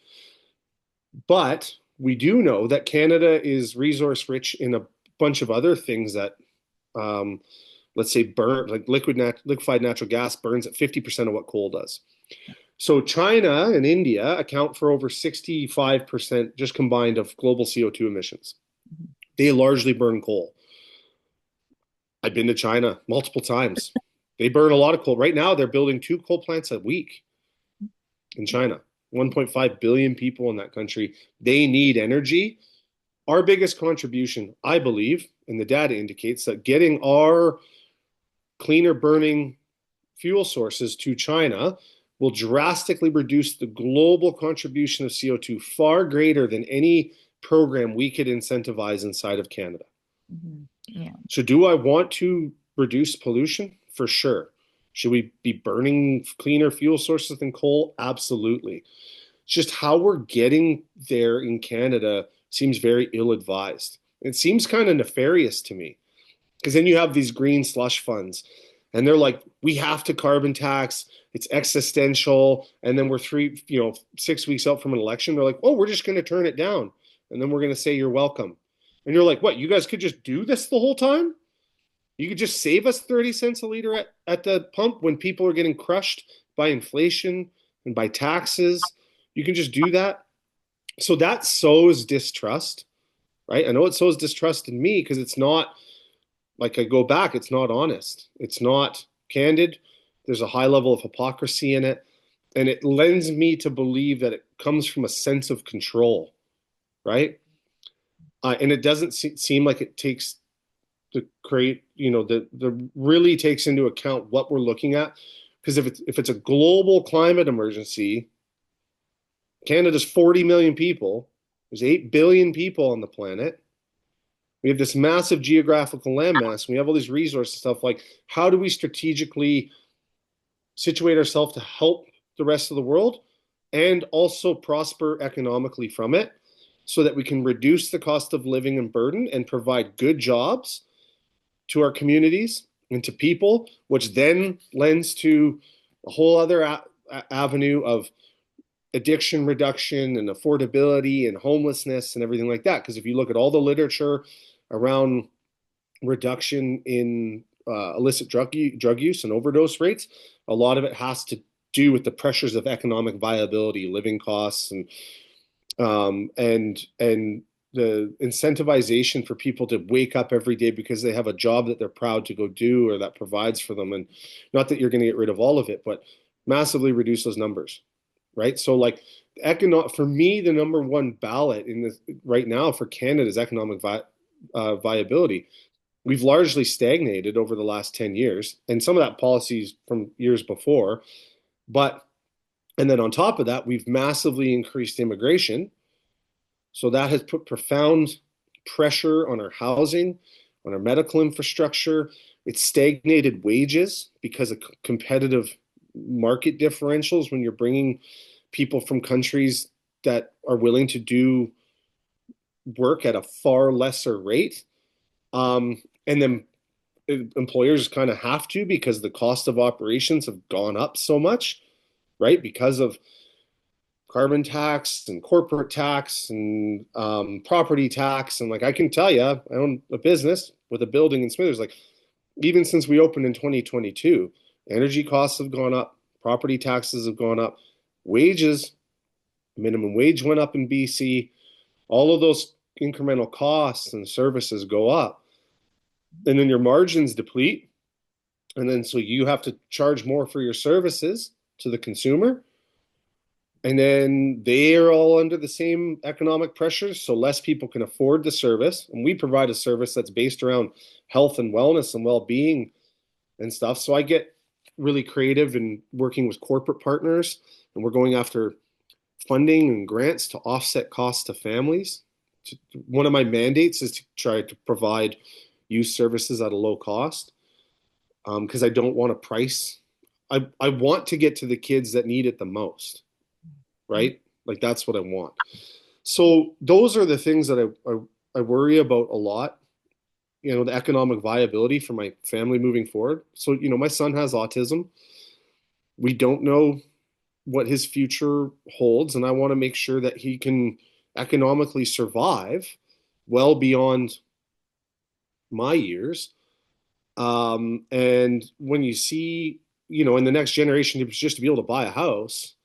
But we do know that Canada is resource rich in a bunch of other things that, let's say, burn, like liquefied natural gas burns at 50% of what coal does. So China and India account for over 65% just combined of global CO2 emissions. They largely burn coal. I've been to China multiple times. They burn a lot of coal. Right now, they're building 2 coal plants a week in China. 1.5 billion people in that country. They need energy. Our biggest contribution, I believe, and the data indicates that getting our cleaner burning fuel sources to China will drastically reduce the global contribution of CO2 far greater than any program we could incentivize inside of Canada. Mm-hmm. Yeah. So do I want to reduce pollution? For sure. Should we be burning cleaner fuel sources than coal? Absolutely. It's just how we're getting there in Canada seems very ill-advised. It seems kind of nefarious to me because then you have these green slush funds and they're like, we have to carbon tax. It's existential. And then we're 6 weeks out from an election. They're like, oh, we're just going to turn it down. And then we're going to say, you're welcome. And you're like, what? You guys could just do this the whole time? You could just save us 30 cents a liter at the pump when people are getting crushed by inflation and by taxes. You can just do that. So that sows distrust, right? I know it sows distrust in me because it's not, like I go back, it's not honest. It's not candid. There's a high level of hypocrisy in it. And it lends me to believe that it comes from a sense of control, right? And it doesn't seem like it takes the create, the really takes into account what we're looking at. Because if it's a global climate emergency, Canada's 40 million people, there's 8 billion people on the planet. We have this massive geographical landmass. We have all these resources stuff. Like, how do we strategically situate ourselves to help the rest of the world and also prosper economically from it so that we can reduce the cost of living and burden and provide good jobs to our communities and to people, which then lends to a whole other avenue of addiction reduction and affordability and homelessness and everything like that. Because if you look at all the literature around reduction in illicit drug use and overdose rates, a lot of it has to do with the pressures of economic viability, living costs, and the incentivization for people to wake up every day because they have a job that they're proud to go do or that provides for them. And not that you're going to get rid of all of it, but massively reduce those numbers, right? So like for me, the number one ballot in this right now for Canada is economic viability. We've largely stagnated over the last 10 years, and some of that policies from years before. And then on top of that, we've massively increased immigration. So that has put profound pressure on our housing, on our medical infrastructure. It's stagnated wages because of competitive market differentials when you're bringing people from countries that are willing to do work at a far lesser rate. And then employers kind of have to because the cost of operations have gone up so much, right? Because of carbon tax and corporate tax and property tax. And like, I can tell you, I own a business with a building in Smithers. Like, even since we opened in 2022, energy costs have gone up, property taxes have gone up, wages, minimum wage went up in BC. All of those incremental costs and services go up. And then your margins deplete. And then so you have to charge more for your services to the consumer. And then they are all under the same economic pressures, so less people can afford the service. And we provide a service that's based around health and wellness and well-being and stuff. So I get really creative in working with corporate partners, and we're going after funding and grants to offset costs to families. One of my mandates is to try to provide youth services at a low cost, because I don't want to price. I want to get to the kids that need it the most, right? Like that's what I want. So those are the things that I worry about a lot. The economic viability for my family moving forward. So, my son has autism. We don't know what his future holds, and I want to make sure that he can economically survive well beyond my years. And when you see, in the next generation, just to be able to buy a house,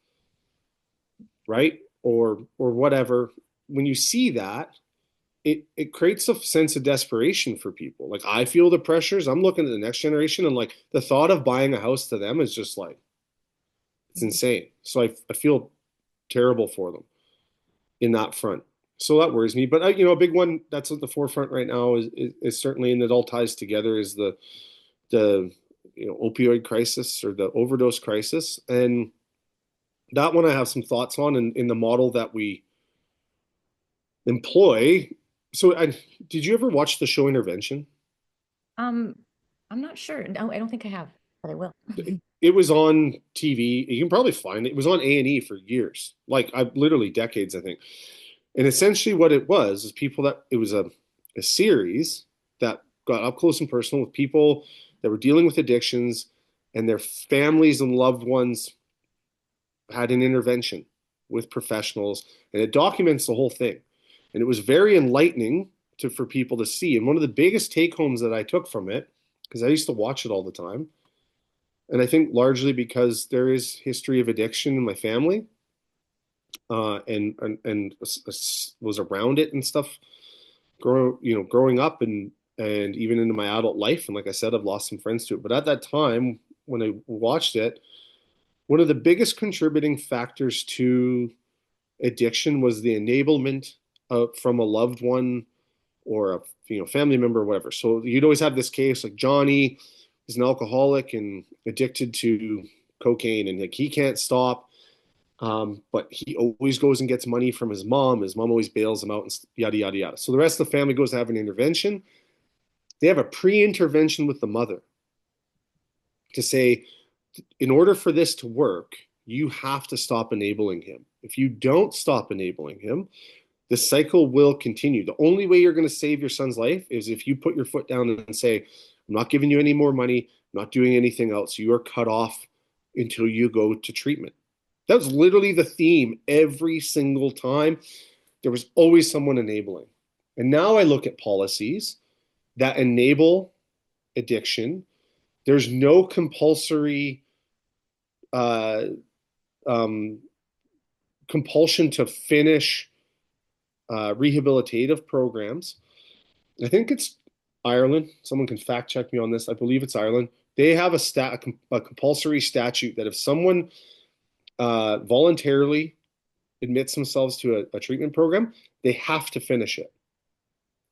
right? Or whatever, when you see that, it creates a sense of desperation for people. Like I feel the pressures. I'm looking at the next generation, and like the thought of buying a house to them is just like it's insane. So I feel terrible for them in that front. So that worries me. But a big one that's at the forefront right now is certainly, and it all ties together, is the opioid crisis or the overdose crisis. And that one I have some thoughts on in the model that we employ. So did you ever watch the show Intervention? Um, I'm not sure. No, I don't think I have, but I will. It was on TV. You can probably find it. It was on A&E for years, like I literally decades, I think. And essentially, what it was is it was a series that got up close and personal with people that were dealing with addictions, and their families and loved ones had an intervention with professionals, and it documents the whole thing. And it was very enlightening for people to see. And one of the biggest take homes that I took from it, because I used to watch it all the time, and I think largely because there is history of addiction in my family, and was around it and stuff, growing up and even into my adult life. And like I said, I've lost some friends to it. But at that time, when I watched it, one of the biggest contributing factors to addiction was the enablement from a loved one or a family member or whatever. So you'd always have this case like Johnny is an alcoholic and addicted to cocaine, and like he can't stop. But he always goes and gets money from his mom. His mom always bails him out and yada, yada, yada. So the rest of the family goes to have an intervention. They have a pre-intervention with the mother to say, in order for this to work, you have to stop enabling him. If you don't stop enabling him, the cycle will continue. The only way you're going to save your son's life is if you put your foot down and say, I'm not giving you any more money, I'm not doing anything else. You are cut off until you go to treatment. That was literally the theme every single time. There was always someone enabling. And now I look at policies that enable addiction. There's no compulsory uh, um, compulsion to finish rehabilitative programs. I think it's Ireland. Someone can fact check me on this. I believe it's Ireland. They have a compulsory statute that if someone voluntarily admits themselves to a treatment program, they have to finish it.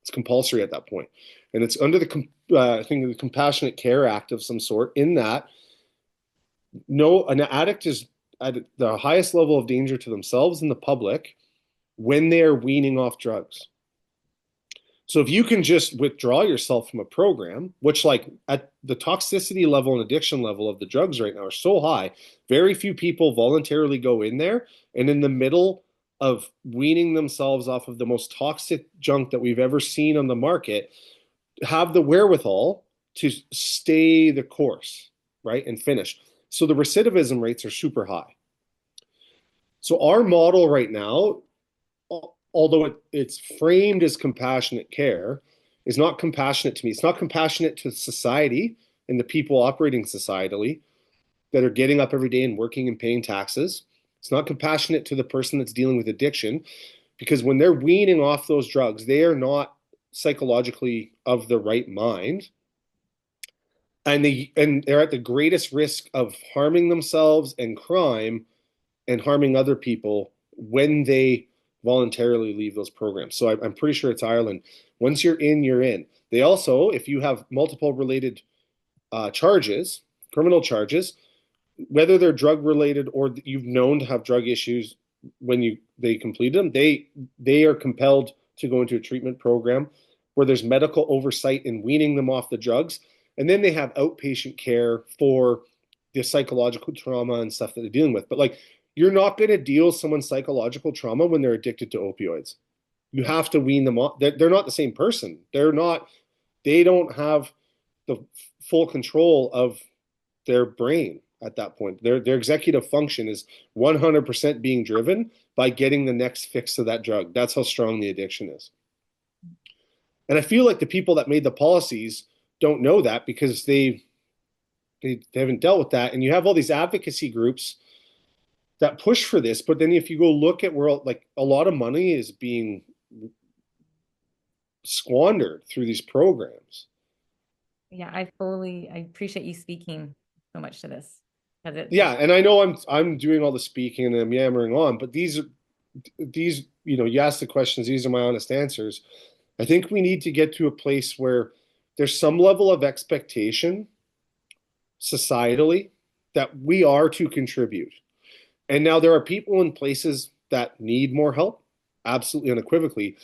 It's compulsory at that point. And it's under I think the Compassionate Care Act of some sort, in that an addict is at the highest level of danger to themselves and the public when they are weaning off drugs. So if you can just withdraw yourself from a program, which like at the toxicity level and addiction level of the drugs right now are so high, very few people voluntarily go in there, and in the middle of weaning themselves off of the most toxic junk that we've ever seen on the market, have the wherewithal to stay the course, right, and finish. So the recidivism rates are super high. So our model right now, although it's framed as compassionate care, is not compassionate to me. It's not compassionate to society and the people operating societally that are getting up every day and working and paying taxes. It's not compassionate to the person that's dealing with addiction, because when they're weaning off those drugs, they are not psychologically of the right mind. and they're at the greatest risk of harming themselves and crime and harming other people when they voluntarily leave those programs. So I'm pretty sure it's Ireland. Once you're in, you're in. They also, if you have multiple related charges, criminal charges, whether they're drug related or you've known to have drug issues when they completed them, they are compelled to go into a treatment program where there's medical oversight in weaning them off the drugs, and then they have outpatient care for the psychological trauma and stuff that they're dealing with. But like, you're not going to deal with someone's psychological trauma when they're addicted to opioids. You have to wean them off. They're not the same person. They're not. They don't have the full control of their brain at that point. Their executive function is 100% being driven by getting the next fix to that drug. That's how strong the addiction is. And I feel like the people that made the policies don't know that because they haven't dealt with that. And you have all these advocacy groups that push for this, but then if you go look at where like a lot of money is being squandered through these programs. Yeah, I appreciate you speaking so much to this because Yeah, and I know I'm doing all the speaking and I'm yammering on, but these you ask the questions, these are my honest answers. I think we need to get to a place where there's some level of expectation societally that we are to contribute. And now there are people in places that need more help, absolutely unequivocally.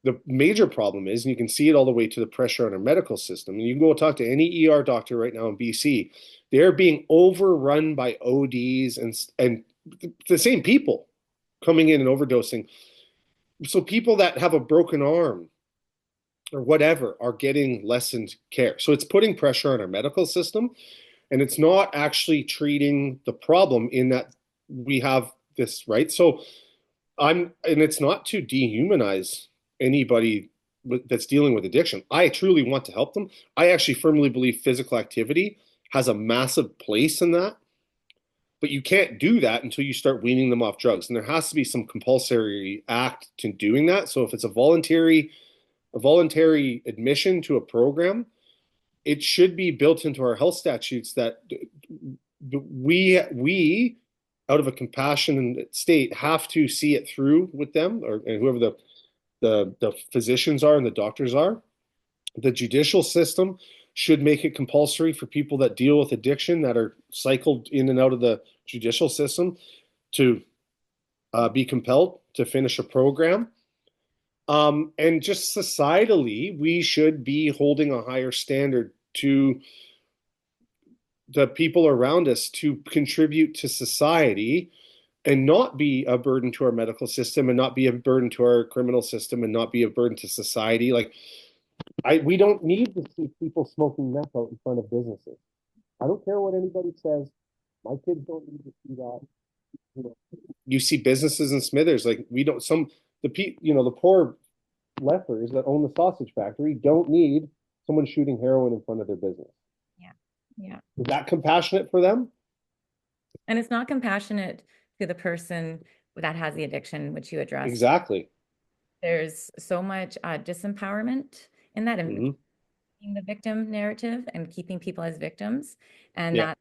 The major problem is, and you can see it all the way to the pressure on our medical system, and you can go talk to any ER doctor right now in BC, they're being overrun by ODs and the same people coming in and overdosing. So people that have a broken arm or whatever are getting lessened care. So it's putting pressure on our medical system, and it's not actually treating the problem in that we have this, right? So and it's not to dehumanize anybody that's dealing with addiction. I truly want to help them. I actually firmly believe physical activity has a massive place in that, but you can't do that until you start weaning them off drugs. And there has to be some compulsory act to doing that. So if it's a voluntary admission to a program, it should be built into our health statutes that we out of a compassionate state have to see it through with them, or and whoever the physicians are and the doctors are. The judicial system should make it compulsory for people that deal with addiction that are cycled in and out of the judicial system to be compelled to finish a program. And just societally, we should be holding a higher standard to the people around us to contribute to society and not be a burden to our medical system and not be a burden to our criminal system and not be a burden to society. Like we don't need to see people smoking meth out in front of businesses. I don't care what anybody says. My kids don't need to see that. You see businesses in Smithers, like we don't the poor leffers that own the sausage factory don't need someone shooting heroin in front of their business. yeah, yeah. Is that compassionate for them? And it's not compassionate to the person that has the addiction, which you addressed. Exactly. There's so much disempowerment in that, and Mm-hmm. the victim narrative and keeping people as victims. And Yeah. that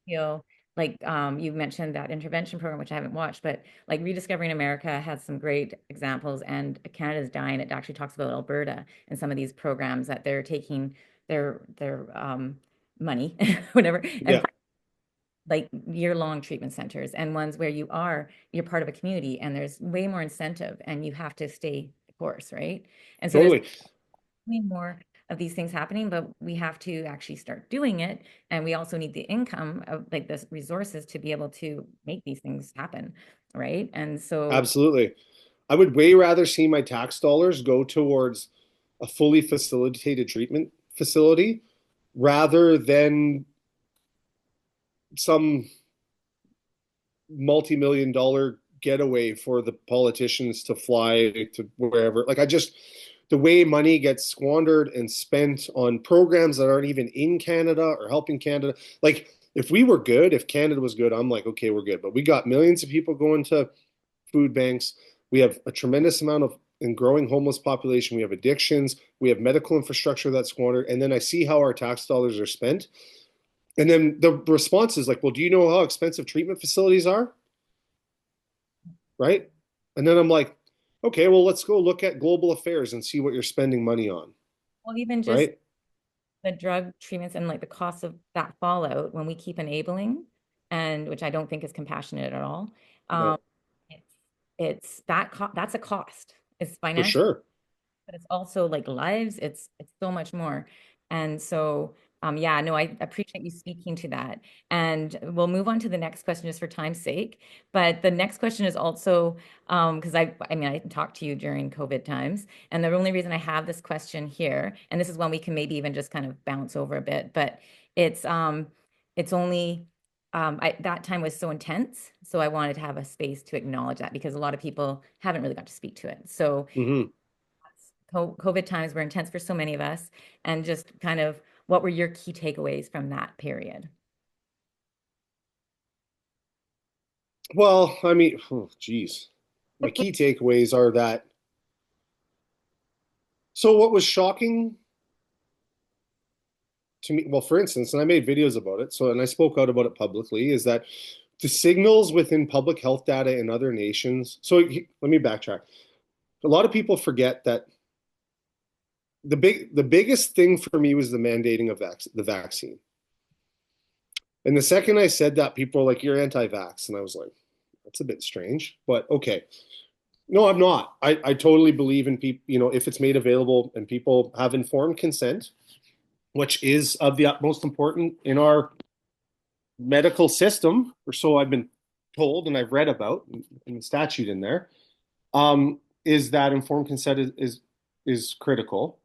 feel like you mentioned that intervention program, which I haven't watched, but like Rediscovering America has some great examples, and Canada's Dying, it actually talks about Alberta and some of these programs that they're taking their money, whatever, and Yeah. like year-long treatment centers and ones where you're part of a community and there's way more incentive and you have to stay the course, right? And so there's Totally. more of these things happening, but we have to actually start doing it. And we also need the income of like the resources to be able to make these things happen, right? And so, Absolutely. I would way rather see my tax dollars go towards a fully facilitated treatment facility rather than some multi-million dollar getaway for the politicians to fly to wherever. Like the way money gets squandered and spent on programs that aren't even in Canada or helping Canada. Like if Canada was good, I'm like, okay, we're good. But we got millions of people going to food banks. We have a tremendous amount of and growing homeless population. We have addictions. We have medical infrastructure that's squandered. And then I see how our tax dollars are spent. And then the response is like, well, do you know how expensive treatment facilities are? Right? And then I'm like, okay, well, let's go look at global affairs and see what you're spending money on. Well, even just Right? the drug treatments and like the cost of that fallout when we keep enabling, and which I don't think is compassionate at all. Um, No, it's it's that that's a cost. It's for financial, sure. but it's also like lives. It's so much more. And so yeah, no, I appreciate you speaking to that. And we'll move on to the next question just for time's sake. But the next question is also because I mean I talked to you during COVID times, and the only reason I have this question here, and this is one we can maybe even just kind of bounce over a bit, but it's it's only that time was so intense, so I wanted to have a space to acknowledge that because a lot of people haven't really got to speak to it. So Hmm. COVID times were intense for so many of us, and just kind of what were your key takeaways from that period? Well, I mean, oh, geez. My key takeaways are that. So, what was shocking to me, well, for instance, and I made videos about it, so and I spoke out about it publicly, is that the signals within public health data in other nations. So, let me backtrack. A lot of people forget that the biggest thing for me was the mandating of the vaccine. And the second I said that, people were like, "You're anti-vax," and I was like, "That's a bit strange," but okay. No, I'm not. I totally believe in people, if it's made available and people have informed consent, which is of the utmost important in our medical system, or so I've been told and I've read about in the statute in there, is that informed consent is critical.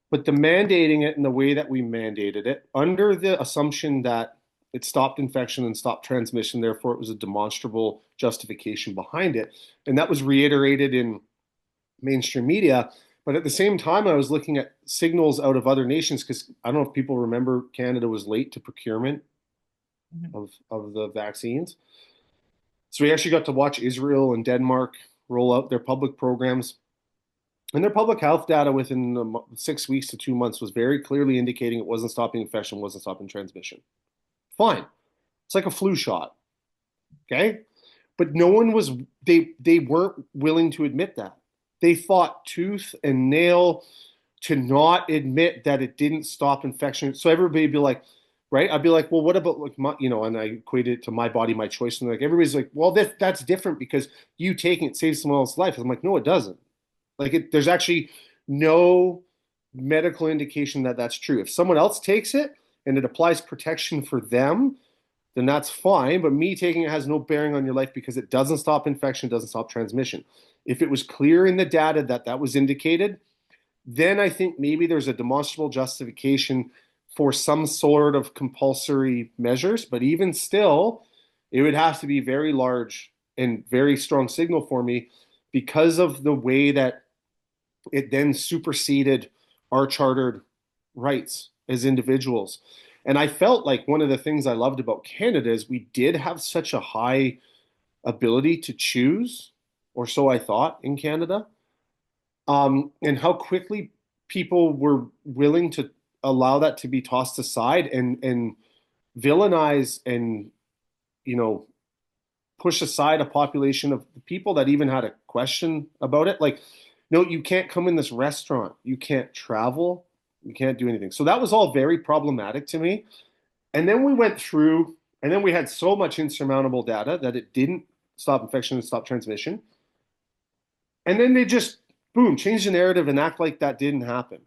But the mandating it in the way that we mandated it, under the assumption that it stopped infection and stopped transmission, therefore it was a demonstrable justification behind it. And that was reiterated in mainstream media. But at the same time, I was looking at signals out of other nations because I don't know if people remember Canada was late to procurement Mhm. of the vaccines. So we actually got to watch Israel and Denmark roll out their public programs. And their public health data within 6 weeks to 2 months was very clearly indicating it wasn't stopping infection, wasn't stopping transmission. Fine. It's like a flu shot. Okay. But no one was, they weren't willing to admit that. They fought tooth and nail to not admit that it didn't stop infection. So everybody would be like, right? I'd be like, well, what about like my, and I equate it to my body, my choice. And like everybody's like, well, that's different because you taking it saves someone else's life. I'm like, no, it doesn't. There's actually no medical indication that that's true. If someone else takes it and it applies protection for them, then that's fine. But me taking it has no bearing on your life because it doesn't stop infection, doesn't stop transmission. If it was clear in the data that that was indicated, then I think maybe there's a demonstrable justification for some sort of compulsory measures. But even still, it would have to be very large and very strong signal for me because of the way that it then superseded our chartered rights as individuals. And I felt like one of the things I loved about Canada is we did have such a high ability to choose, or so I thought in Canada, and how quickly people were willing to allow that to be tossed aside and villainize and you know push aside a population of people that even had a question about it. Like, no, you can't come in this restaurant, you can't travel, you can't do anything. So that was all very problematic to me. And then we went through, and then we had so much insurmountable data that it didn't stop infection and stop transmission. And then they just boom change the narrative and act like that didn't happen.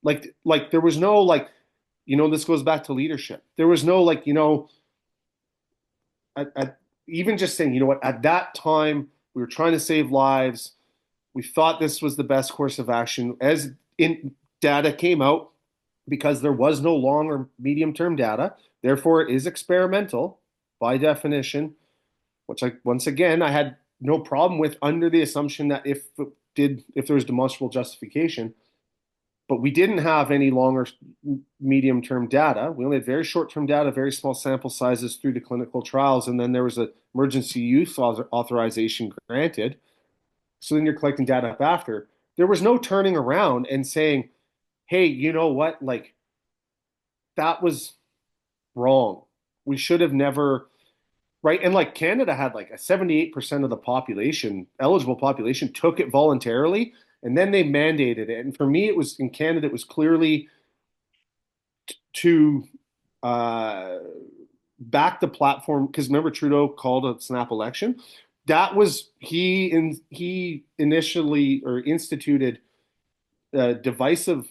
Like there was no like, this goes back to leadership. There was no like, even just saying, you know what, at that time we were trying to save lives. We thought this was the best course of action. As in data came out, because there was no long or medium term data, therefore it is experimental by definition, which I once again I had no problem with under the assumption that if there was demonstrable justification, but we didn't have any longer medium term data. We only had very short term data, very small sample sizes through the clinical trials, and then there was an emergency use authorization granted. So then you're collecting data up after. there was no turning around and saying, hey, you know what? Like, that was wrong. We should have never, right? And like Canada had like a 78% of the population, eligible population, took it voluntarily, and then they mandated it. And for me, it was in Canada, it was clearly to uh, back the platform because remember Trudeau called a snap election. That was he initially or instituted a divisive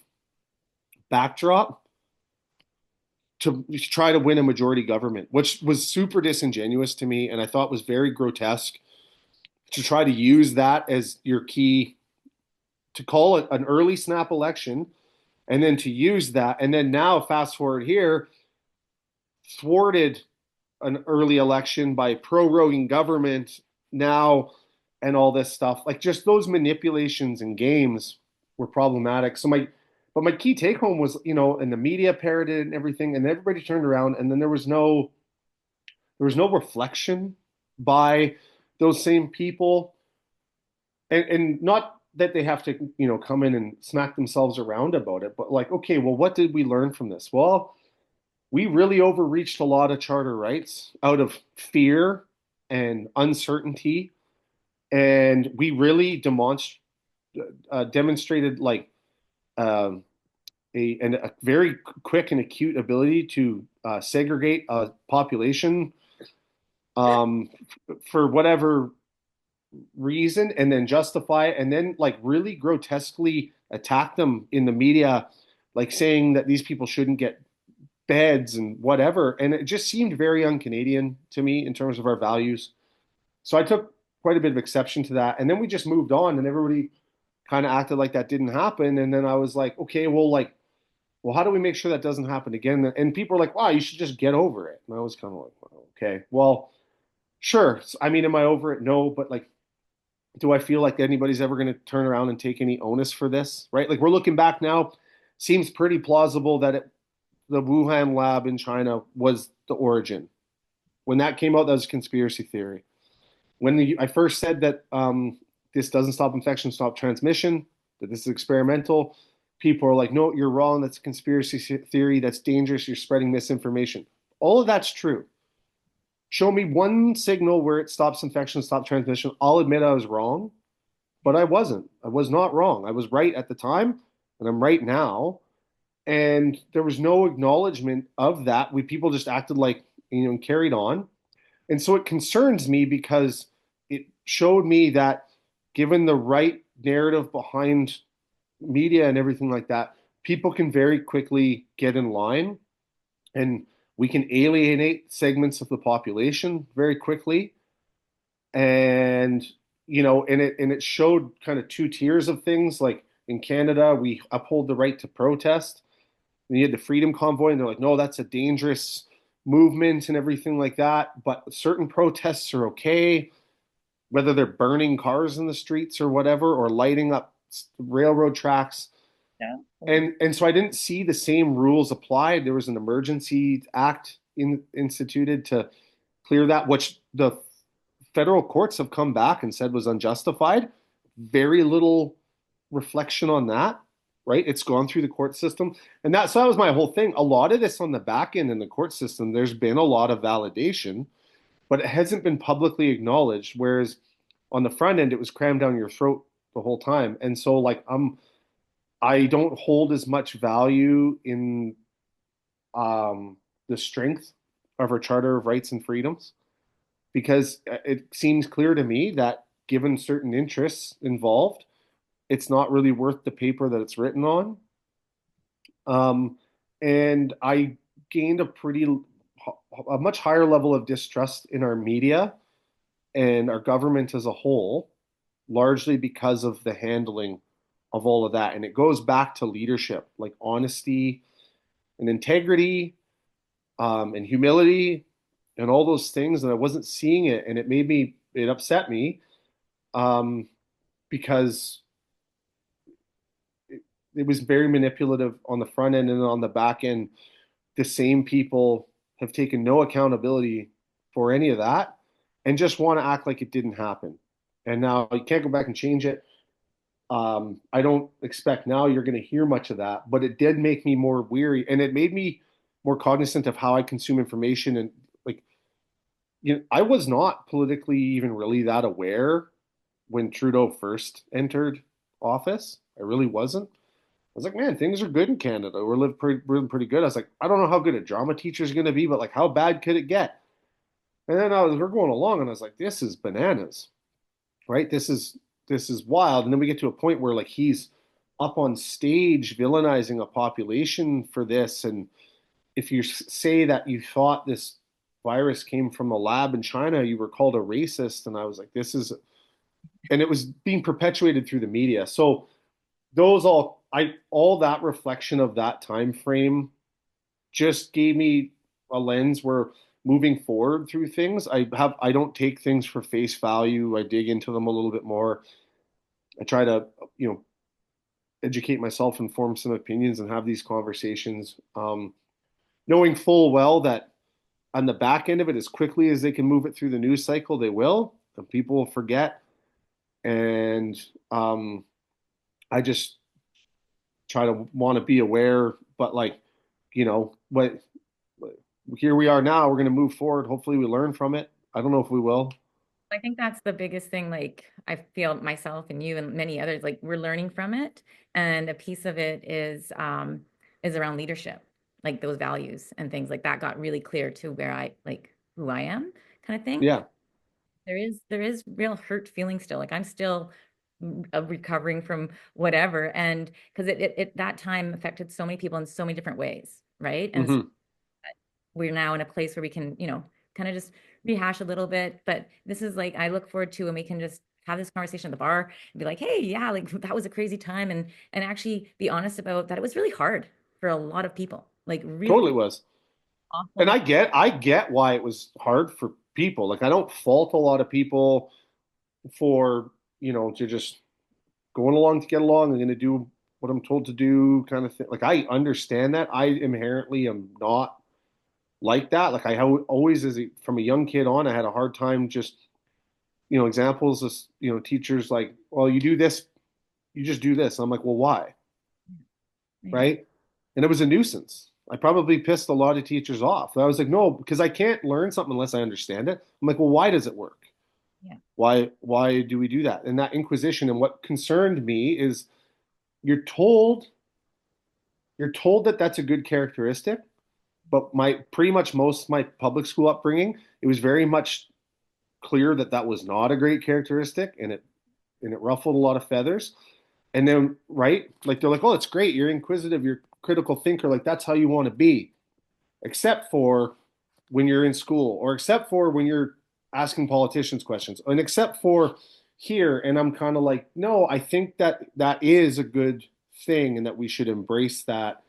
backdrop to try to win a majority government, which was super disingenuous to me, and I thought was very grotesque to try to use that as your key to call it an early snap election, and then to use that, and then now fast forward here, thwarted an early election by proroguing government now and all this stuff. Like just those manipulations and games were problematic. But my key take home was, and the media parroted and everything, and everybody turned around, and then there was no reflection by those same people, and not that they have to, come in and smack themselves around about it, but like, okay, well, what did we learn from this? Well, we really overreached a lot of charter rights out of fear and uncertainty, and we really demonstrated like um, a very quick and acute ability to segregate a population um, for whatever reason, and then justify it, and then like really grotesquely attack them in the media, like saying that these people shouldn't get beds and whatever. And it just seemed very un-Canadian to me in terms of our values. So I took quite a bit of exception to that. And then we just moved on and everybody kind of acted like that didn't happen. And then I was like, okay, well, how do we make sure that doesn't happen again? And people were like, wow, you should just get over it. And I was kind of like, well, okay, well, sure. I mean, am I over it? No, but like, do I feel like anybody's ever going to turn around and take any onus for this? Right? Like we're looking back now, seems pretty plausible that the Wuhan lab in China was the origin. When that came out, that was a conspiracy theory. I first said that this doesn't stop infection, stop transmission, that this is experimental, people are like, no, you're wrong. That's a conspiracy theory. That's dangerous. You're spreading misinformation. All of that's true. Show me one signal where it stops infection, stops transmission. I'll admit I was wrong, but I wasn't. I was not wrong. I was right at the time, and I'm right now. And there was no acknowledgement of that. People just acted like, and carried on. And so it concerns me because it showed me that given the right narrative behind media and everything like that, people can very quickly get in line and we can alienate segments of the population very quickly. And and it showed kind of two tiers of things. Like in Canada, we uphold the right to protest. And you had the Freedom Convoy, and they're like, no, that's a dangerous movement and everything like that. But certain protests are okay, whether they're burning cars in the streets or whatever, or lighting up railroad tracks. Yeah. And so I didn't see the same rules applied. There was an emergency act instituted to clear that, which the federal courts have come back and said was unjustified. Very little reflection on that, right? It's gone through the court system. And that was my whole thing. A lot of this on the back end in the court system, there's been a lot of validation, but it hasn't been publicly acknowledged. Whereas on the front end, it was crammed down your throat the whole time. And so like I don't hold as much value in the strength of our Charter of Rights and Freedoms because it seems clear to me that given certain interests involved, it's not really worth the paper that it's written on. And I gained a much higher level of distrust in our media and our government as a whole, largely because of the handling of all of that. And it goes back to leadership, like honesty and integrity, and humility and all those things. And I wasn't seeing it, and it upset me, because it was very manipulative on the front end, and on the back end, the same people have taken no accountability for any of that and just want to act like it didn't happen. And now you can't go back and change it. I don't expect now you're going to hear much of that, but it did make me more weary, and it made me more cognizant of how I consume information. And like, I was not politically even really that aware when Trudeau first entered office. I really wasn't. I was like, man, things are good in Canada. We're living pretty good. I was like, I don't know how good a drama teacher is going to be, but like, how bad could it get? And then we're going along, and I was like, this is bananas, right? This is wild. And then we get to a point where like he's up on stage villainizing a population for this. And if you say that you thought this virus came from a lab in China, you were called a racist. And I was like, and it was being perpetuated through the media. So all that reflection of that time frame just gave me a lens where moving forward through things, I don't take things for face value. I dig into them a little bit more. I try to, you know, educate myself and form some opinions and have these conversations, knowing full well that on the back end of it, as quickly as they can move it through the news cycle, they will, and people will forget. And I just try to want to be aware, but like, what here we are now, we're going to move forward. Hopefully we learn from it. I don't know if we will. I think that's the biggest thing. Like I feel myself and you and many others, like we're learning from it. And a piece of it is around leadership, like those values and things like that got really clear to where I like who I am kind of thing. Yeah. There is real hurt feeling still. Like I'm still recovering from whatever. And because it that time affected so many people in so many different ways, right? And Hmm. we're now in a place where we can, kind of just rehash a little bit. But this is like I look forward to when we can just have this conversation at the bar and be like, hey, yeah, like that was a crazy time, and actually be honest about that. It was really hard for a lot of people, like really Totally was. And awful. I get why it was hard for people. Like I don't fault a lot of people for, to just going along to get along. I'm going to do what I'm told to do kind of thing. Like I understand that. I inherently am not like that. Like always, from a young kid on, I had a hard time just, examples of, teachers like, well, you do this, you just do this. I'm like, well, why? Yeah, Right. And it was a nuisance. I probably pissed a lot of teachers off. I was like, no, because I can't learn something unless I understand it. I'm like, well, why does it work? yeah, Why do we do that? And that inquisition, and what concerned me is you're told you're told that that's a good characteristic, but my pretty much most of my public school upbringing, it was very much clear that that was not a great characteristic, and it ruffled a lot of feathers. And then, right, like they're like, oh, it's great, you're inquisitive, you're a critical thinker, like that's how you want to be, except for when you're in school, or except for when you're asking politicians questions, and except for here. And I'm kind of like, no, I think that that is a good thing, and that we should embrace that.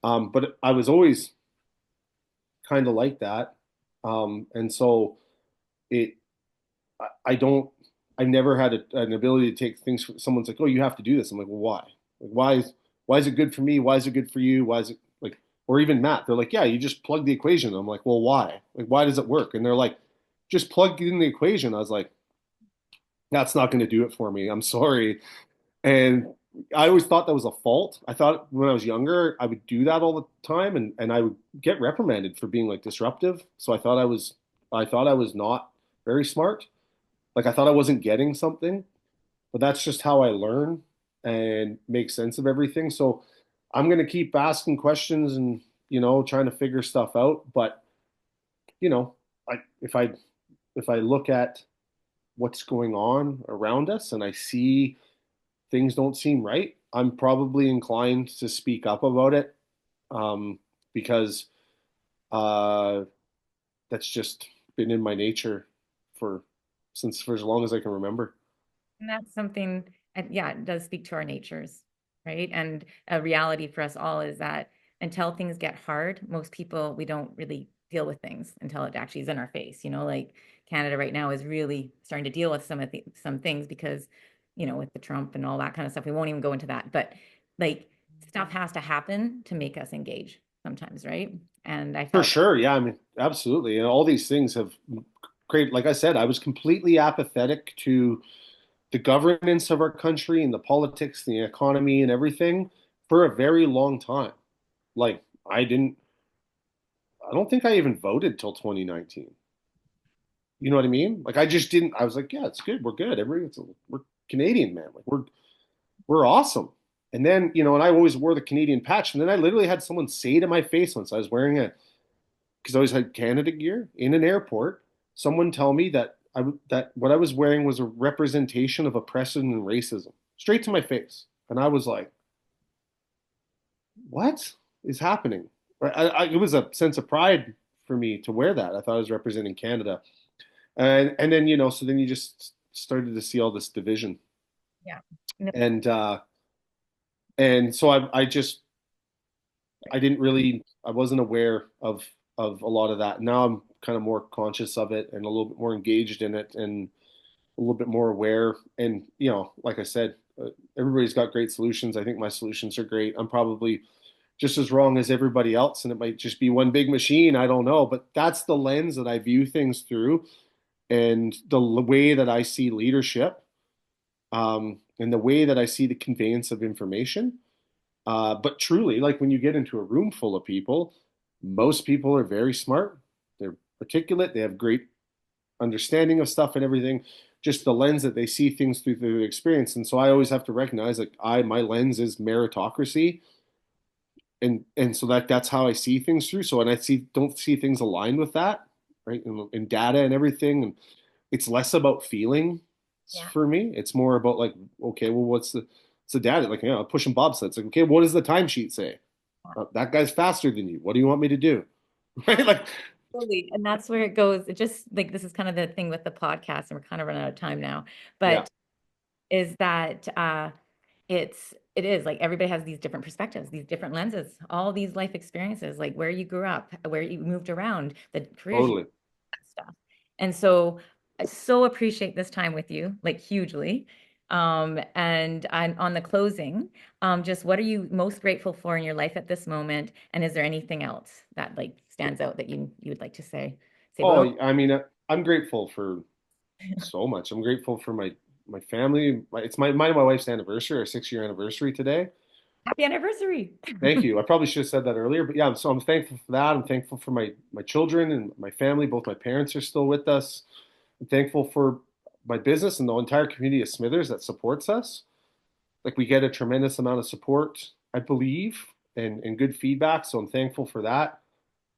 But I was always kind of like that, and so it. I don't. I never had an ability to take things. Someone's like, "Oh, you have to do this." I'm like, "Well, why? Like, why is it good for me? Why is it good for you? Why is it like?" Or even Matt, they're like, "Yeah, you just plug the equation." I'm like, "Well, why? Like, why does it work?" And they're like, "Just plug in the equation." I was like, "That's not going to do it for me. I'm sorry." And I always thought that was a fault. I thought when I was younger, I would do that all the time, and I would get reprimanded for being like disruptive. So I thought I was not very smart. Like I thought I wasn't getting something, but that's just how I learn and make sense of everything. So I'm going to keep asking questions and, trying to figure stuff out. But, you know, I, if I look at what's going on around us and I see things don't seem right, I'm probably inclined to speak up about it, um, because uh, that's just been in my nature for for as long as I can remember. and that's something, and yeah, it does speak to our natures, right? And a reality for us all is that until things get hard, most people, we don't really deal with things until it actually is in our face. Like Canada right now is really starting to deal with some things because, with the Trump and all that kind of stuff. We won't even go into that, but like stuff has to happen to make us engage sometimes, right? And I For felt sure. Yeah. I mean, absolutely. And all these things have created, like I said, I was completely apathetic to the governance of our country and the politics, the economy, and everything for a very long time. Like I don't think I even voted till 2019. You know what I mean? Like I just didn't. I was like, yeah, it's good. We're good. We're Canadian, man. Like we're awesome. And then, and I always wore the Canadian patch. And then I literally had someone say to my face once, I was wearing because I always had Canada gear in an airport. Someone tell me that what I was wearing was a representation of oppression and racism, straight to my face. And I was like, what is happening? It was a sense of pride for me to wear that. I thought I was representing Canada. And then, so then you just started to see all this division. Yeah. No, And so I didn't really, I wasn't aware of a lot of that. Now I'm kind of more conscious of it and a little bit more engaged in it and a little bit more aware. And, like I said, everybody's got great solutions. I think my solutions are great. I'm probably just as wrong as everybody else, and it might just be one big machine. I don't know, but that's the lens that I view things through, and the way that I see leadership, and the way that I see the conveyance of information. But truly, like when you get into a room full of people, most people are very smart. They're articulate. They have great understanding of stuff and everything. Just the lens that they see things through their experience. And so I always have to recognize, like, my lens is meritocracy, and so that's how I see things through. So, and I don't see things aligned with that, right? And data and everything, and it's less about feeling yeah. for me. It's more about like, okay, well, what's the data? Like, pushing bobsleds. Like, okay, what does the timesheet say? That guy's faster than you. What do you want me to do? Right? Like, Totally. And that's where it goes. It just like this is kind of the thing with the podcast, and we're kind of running out of time now. yeah, But is that it is like everybody has these different perspectives, these different lenses, all these life experiences, like where you grew up, where you moved around, the careers you totally. stuff. And so I so appreciate this time with you, like hugely. And on the closing, just what are you most grateful for in your life at this moment? And is there anything else that like stands out that you would like to say, but Oh, I mean, I'm grateful for so much. I'm grateful for my family. It's mine and my wife's anniversary, our 6 year anniversary today. happy anniversary. Thank you. I probably should have said that earlier, but yeah, so I'm thankful for that. I'm thankful for my children and my family. Both my parents are still with us. I'm thankful for my business and the entire community of Smithers that supports us. Like we get a tremendous amount of support, I believe, and good feedback. So I'm thankful for that.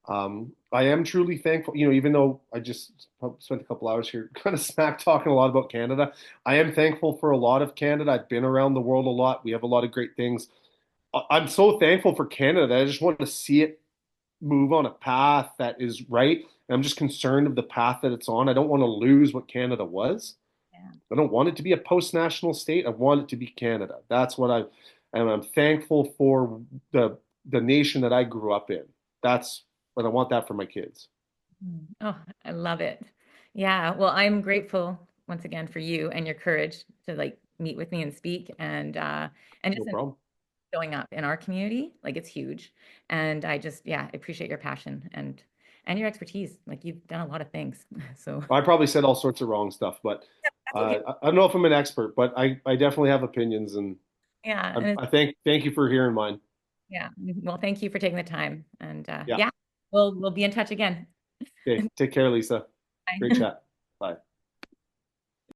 I am truly thankful, even though I just spent a couple hours here kind of smack talking a lot about Canada. I am thankful for a lot of Canada. I've been around the world a lot. We have a lot of great things. I'm so thankful for Canada that I just want to see it move on a path that is right. And I'm just concerned of the path that it's on. I don't want to lose what Canada was. Yeah. I don't want it to be a post-national state. I want it to be Canada. That's what and I'm thankful for the nation that I grew up in. That's what I want that for my kids. Oh, I love it. Yeah. Well, I'm grateful once again for you and your courage to like meet with me and speak and No just problem. showing up in our community. Like it's huge. And I just, yeah, appreciate your passion and your expertise. Like you've done a lot of things. So I probably said all sorts of wrong stuff, but that's okay. I don't know if I'm an expert, but I definitely have opinions, and Yeah. And it's, I thank you for hearing mine. yeah. Well, thank you for taking the time. And Yeah. yeah, we'll be in touch again. Okay. Take care, Lisa. Great Bye. chat. Bye.